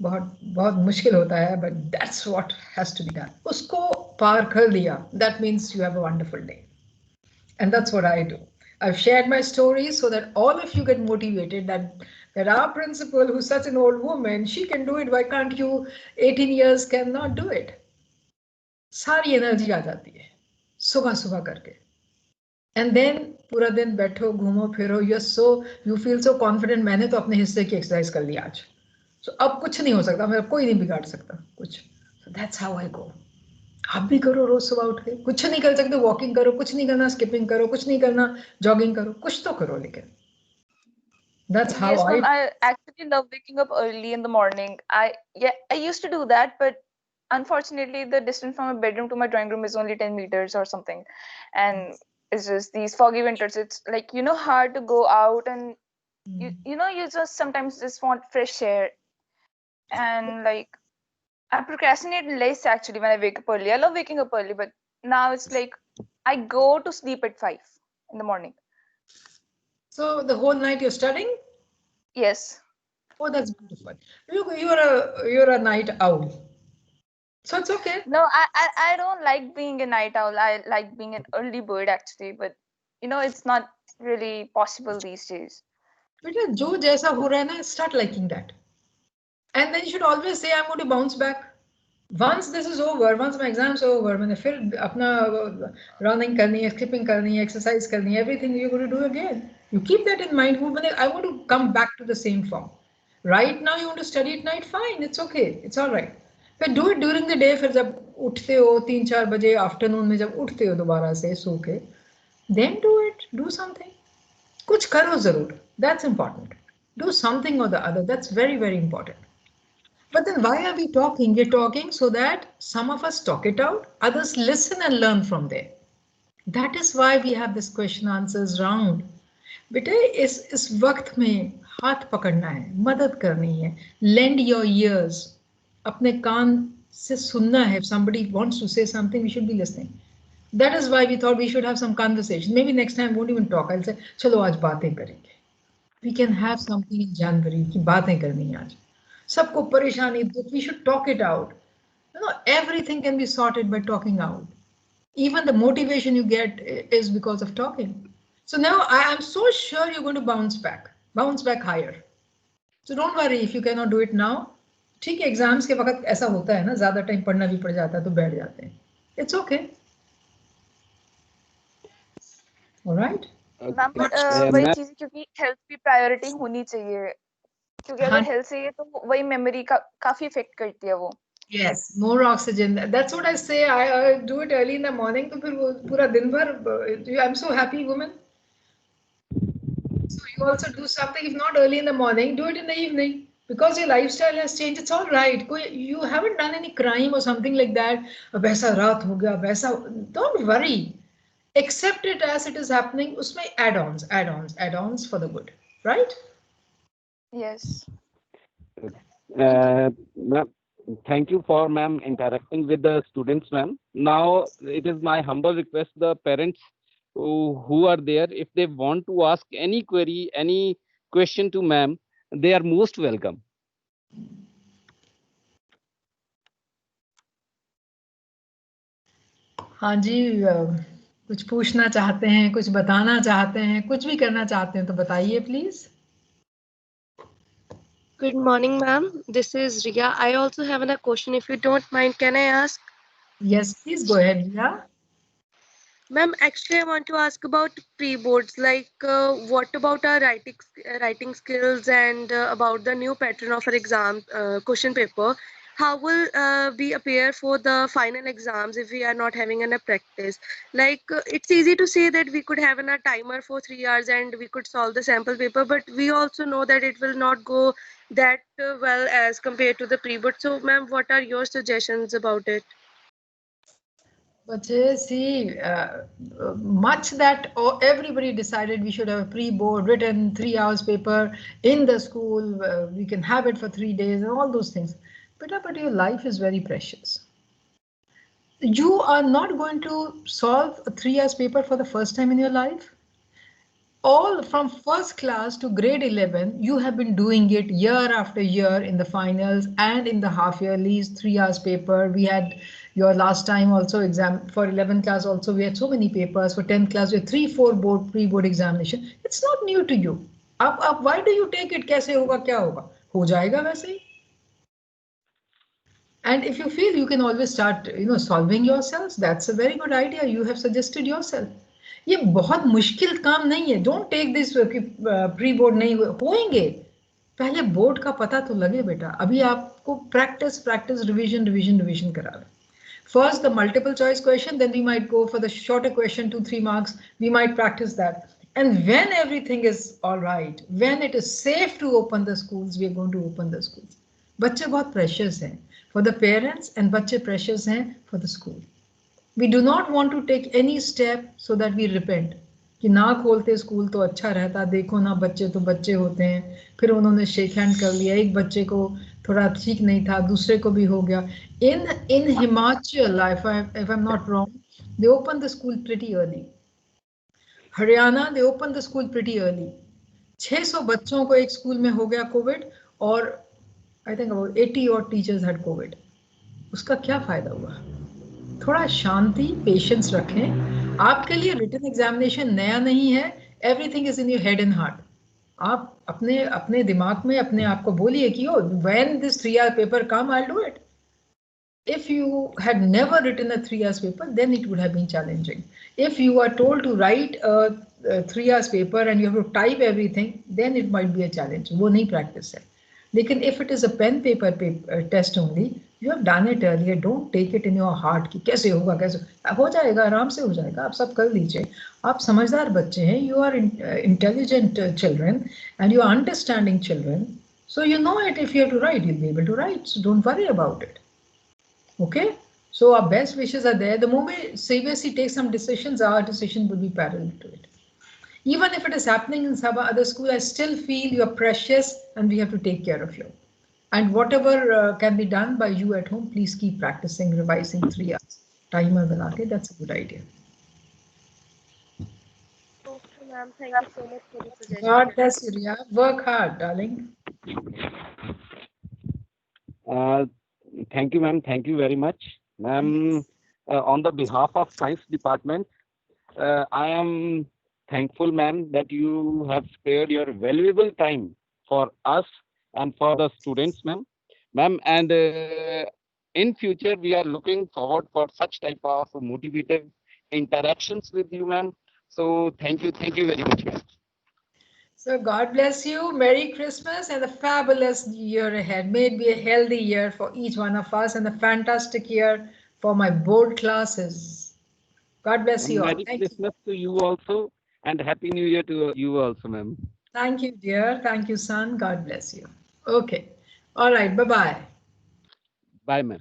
बहुत बहुत मुश्किल होता है, but that's what has to be done. उसको पार कर लिया, that means you have a wonderful day. And that's what I do. I've shared my story so that all of you get motivated that our principal, who's such an old woman, she can do it. Why can't you, 18 years, cannot do it? सारी energy आ जाती है सुबह सुबह करके. And then पूरा दिन बैठो घूमो फिरो, you feel so confident. मैंने तो अपने हिस्से की एक्सरसाइज कर ली आज, so अब कुछ नहीं हो सकता, मेरा कोई नहीं बिगाड़ सकता कुछ. So that's how I go. आप भी करो रोज सुबह उठ के. कुछ नहीं कर सकते, वॉकिंग करो. कुछ नहीं करना, स्किपिंग करो. कुछ नहीं करना, जॉगिंग करो. कुछ तो करो. लेकिन that's how Yes, ma'am. I actually love waking up early in the morning. I used to do that, but unfortunately, the distance from my bedroom to my drawing room is only 10 meters or something, and it's just these foggy winters. It's like hard to go out, and you just sometimes just want fresh air, and like I procrastinate less actually when I wake up early. I love waking up early, but now it's like I go to sleep at 5 in the morning. So the whole night you're studying? Yes. Oh, that's beautiful. You're a night owl. So it's okay. No, I don't like being a night owl. I like being an early bird actually, but it's not really possible these days. बेटा जो जैसा हो रहा है ना, start liking that. And then you should always say, I'm going to bounce back. Once this is over, once my exams are over, मैंने फिर अपना running करनी है, skipping करनी है, exercise करनी है, everything you're going to do again. You keep that in mind. I want to come back to the same form. Right now you want to study at night, fine, it's okay, it's all right. But do it during the day. फिर जब उठते हो 3-4 बजे afternoon में जब उठते हो दोबारा से सो के, then do it, do something. कुछ करो जरूर. That's important. Do something or the other. That's very, very important. But then why are we talking? We're talking so that some of us talk it out, others listen and learn from there. That is why we have this question answers round. बेटे इस वक्त में हाथ पकड़ना है, मदद करनी है. Lend your ears. अपने कान से सुनना है. If somebody wants to say something, we should be listening. That is why we thought we should have some conversation. Maybe next time I won't even talk. I'll say, चलो आज बातें करेंगे. We can have something in January कि बातें करनी है आज. सबको परेशानी दुख, we should talk it out. You know, everything can be sorted by talking out. Even the motivation you get is because of talking. So now I am so sure you're going to bounce back higher. So don't worry if you cannot do it now. ठीक है, exams के वक्त ऐसा होता है ना, ज्यादा time पढ़ना भी पड़ जाता है तो बैठ जाते हैं. It's okay. All right. Ma'am वही चीज, क्योंकि हेल्थ की प्रायोरिटी होनी चाहिए, क्योंकि अगर हेल्थ सही है तो वही मेमोरी का काफी इफेक्ट करती है वो. Yes, more oxygen. That's what I say. I do it early in the morning. तो फिर वो पूरा दिन भर. I'm so happy, woman. So you also do something. If not early in the morning, do it in the evening. Because your lifestyle has changed. It's all right. You haven't done any crime or something like that. वैसा रात हो गया, वैसा. Don't worry. Accept it as it is happening. उसमें add-ons for the good, right? Yes. Ma'am, thank you for ma'am interacting with the students, ma'am. Now it is my humble request, the parents who are there, if they want to ask any query, any question to ma'am, they are most welcome. हाँ जी, कुछ पूछना चाहते हैं, कुछ बताना चाहते हैं, कुछ भी करना चाहते हैं तो बताइए please. Good morning, ma'am. This is Riya. I also have a question. If you don't mind, can I ask? Yes, please go ahead, Riya. Ma'am, actually, I want to ask about pre-boards. Like, what about our writing skills and about the new pattern of our exam question paper? How will we appear for the final exams if we are not having a practice? Like, it's easy to say that we could have a timer for 3 hours and we could solve the sample paper, but we also know that it will not go that well as compared to the pre-board. So, ma'am, what are your suggestions about it? But see, much that everybody decided we should have a pre-board written 3 hours paper in the school. We can have it for 3 days and all those things. But your life is very precious. You are not going to solve a 3 hours paper for the first time in your life. All from first class to grade 11, you have been doing it year after year in the finals and in the half yearlies, 3 hours paper. We had your last time also exam for 11th class also. We had so many papers for 10th class. We had 3-4 pre-board examination. It's not new to you. Why do you take it? कैसे होगा, क्या होगा? हो जाएगा वैसे ही. And if you feel, you can always start, solving yourselves. That's a very good idea. You have suggested yourself. ये बहुत मुश्किल काम नहीं है. Don't take this pre board नहीं होएंगे. पहले बोर्ड का पता तो लगे बेटा. अभी आपको प्रैक्टिस रिवीजन करा रहे. First the multiple choice question, then we might go for the shorter question, 2-3 marks. We might practice that. And when everything is all right, when it is safe to open the schools, we are going to open the schools. बच्चे बहुत precious हैं for the parents and बच्चे precious हैं for the school. We do not want to take any step so that we repent. कि ना खोलते school तो अच्छा रहता, देखो ना बच्चे तो बच्चे होते हैं. फिर उन्होंने शेक हैंड कर लिया, एक बच्चे को थोड़ा ठीक नहीं था, दूसरे को भी हो गया. In Himachal, if I'm not wrong, they opened the school pretty early. Haryana, they opened the school pretty early. 600 बच्चों को एक स्कूल में हो गया कोविड और I think about 80 odd teachers had COVID. उसका क्या फायदा हुआ? थोड़ा शांति, पेशेंस रखें. आपके लिए रिटन एग्जामिनेशन नया नहीं है. Everything is in your head and heart. आप अपने अपने दिमाग में अपने आप को बोलिए कि oh, when this 3-hour paper come, I'll do it. If you had never written a 3 hours paper, then it would have been challenging. If you are told to write a 3 hours paper and you have to type everything, then it might be a challenge. वो नहीं practice है. लेकिन if it is a pen paper test only, you have done it earlier. Don't take it in your heart कि कैसे होगा कैसे हो जाएगा, आराम से हो जाएगा, आप सब कर लीजिए. आप समझदार बच्चे हैं. You are intelligent children and you are understanding children. So you know it. If you have to write, you'll be able to write. So don't worry about it. Okay, so our best wishes are there. The moment CBSE takes some decisions, our decision will be parallel to it. Even if it is happening in some other school, I still feel you are precious and we have to take care of you. And whatever can be done by you at home, please keep practicing, revising 3 hours. Timer banake, that's a good idea. Okay, ma'am. Thank you so much for the suggestion. God bless you, Riya. Work hard, darling. Thank you, ma'am. Thank you very much. Ma'am, on the behalf of Science Department, I am thankful, ma'am, that you have spared your valuable time for us and for the students, ma'am. Ma'am, and in future, we are looking forward for such type of motivated interactions with you, ma'am. So thank you very much, ma'am. So God bless you. Merry Christmas and a fabulous year ahead. May it be a healthy year for each one of us and a fantastic year for my board classes. God bless you all. Merry Christmas to you also and Happy New Year to you also, ma'am. Thank you, dear. Thank you, son. God bless you. Okay. All right. Bye-bye. Bye, ma'am.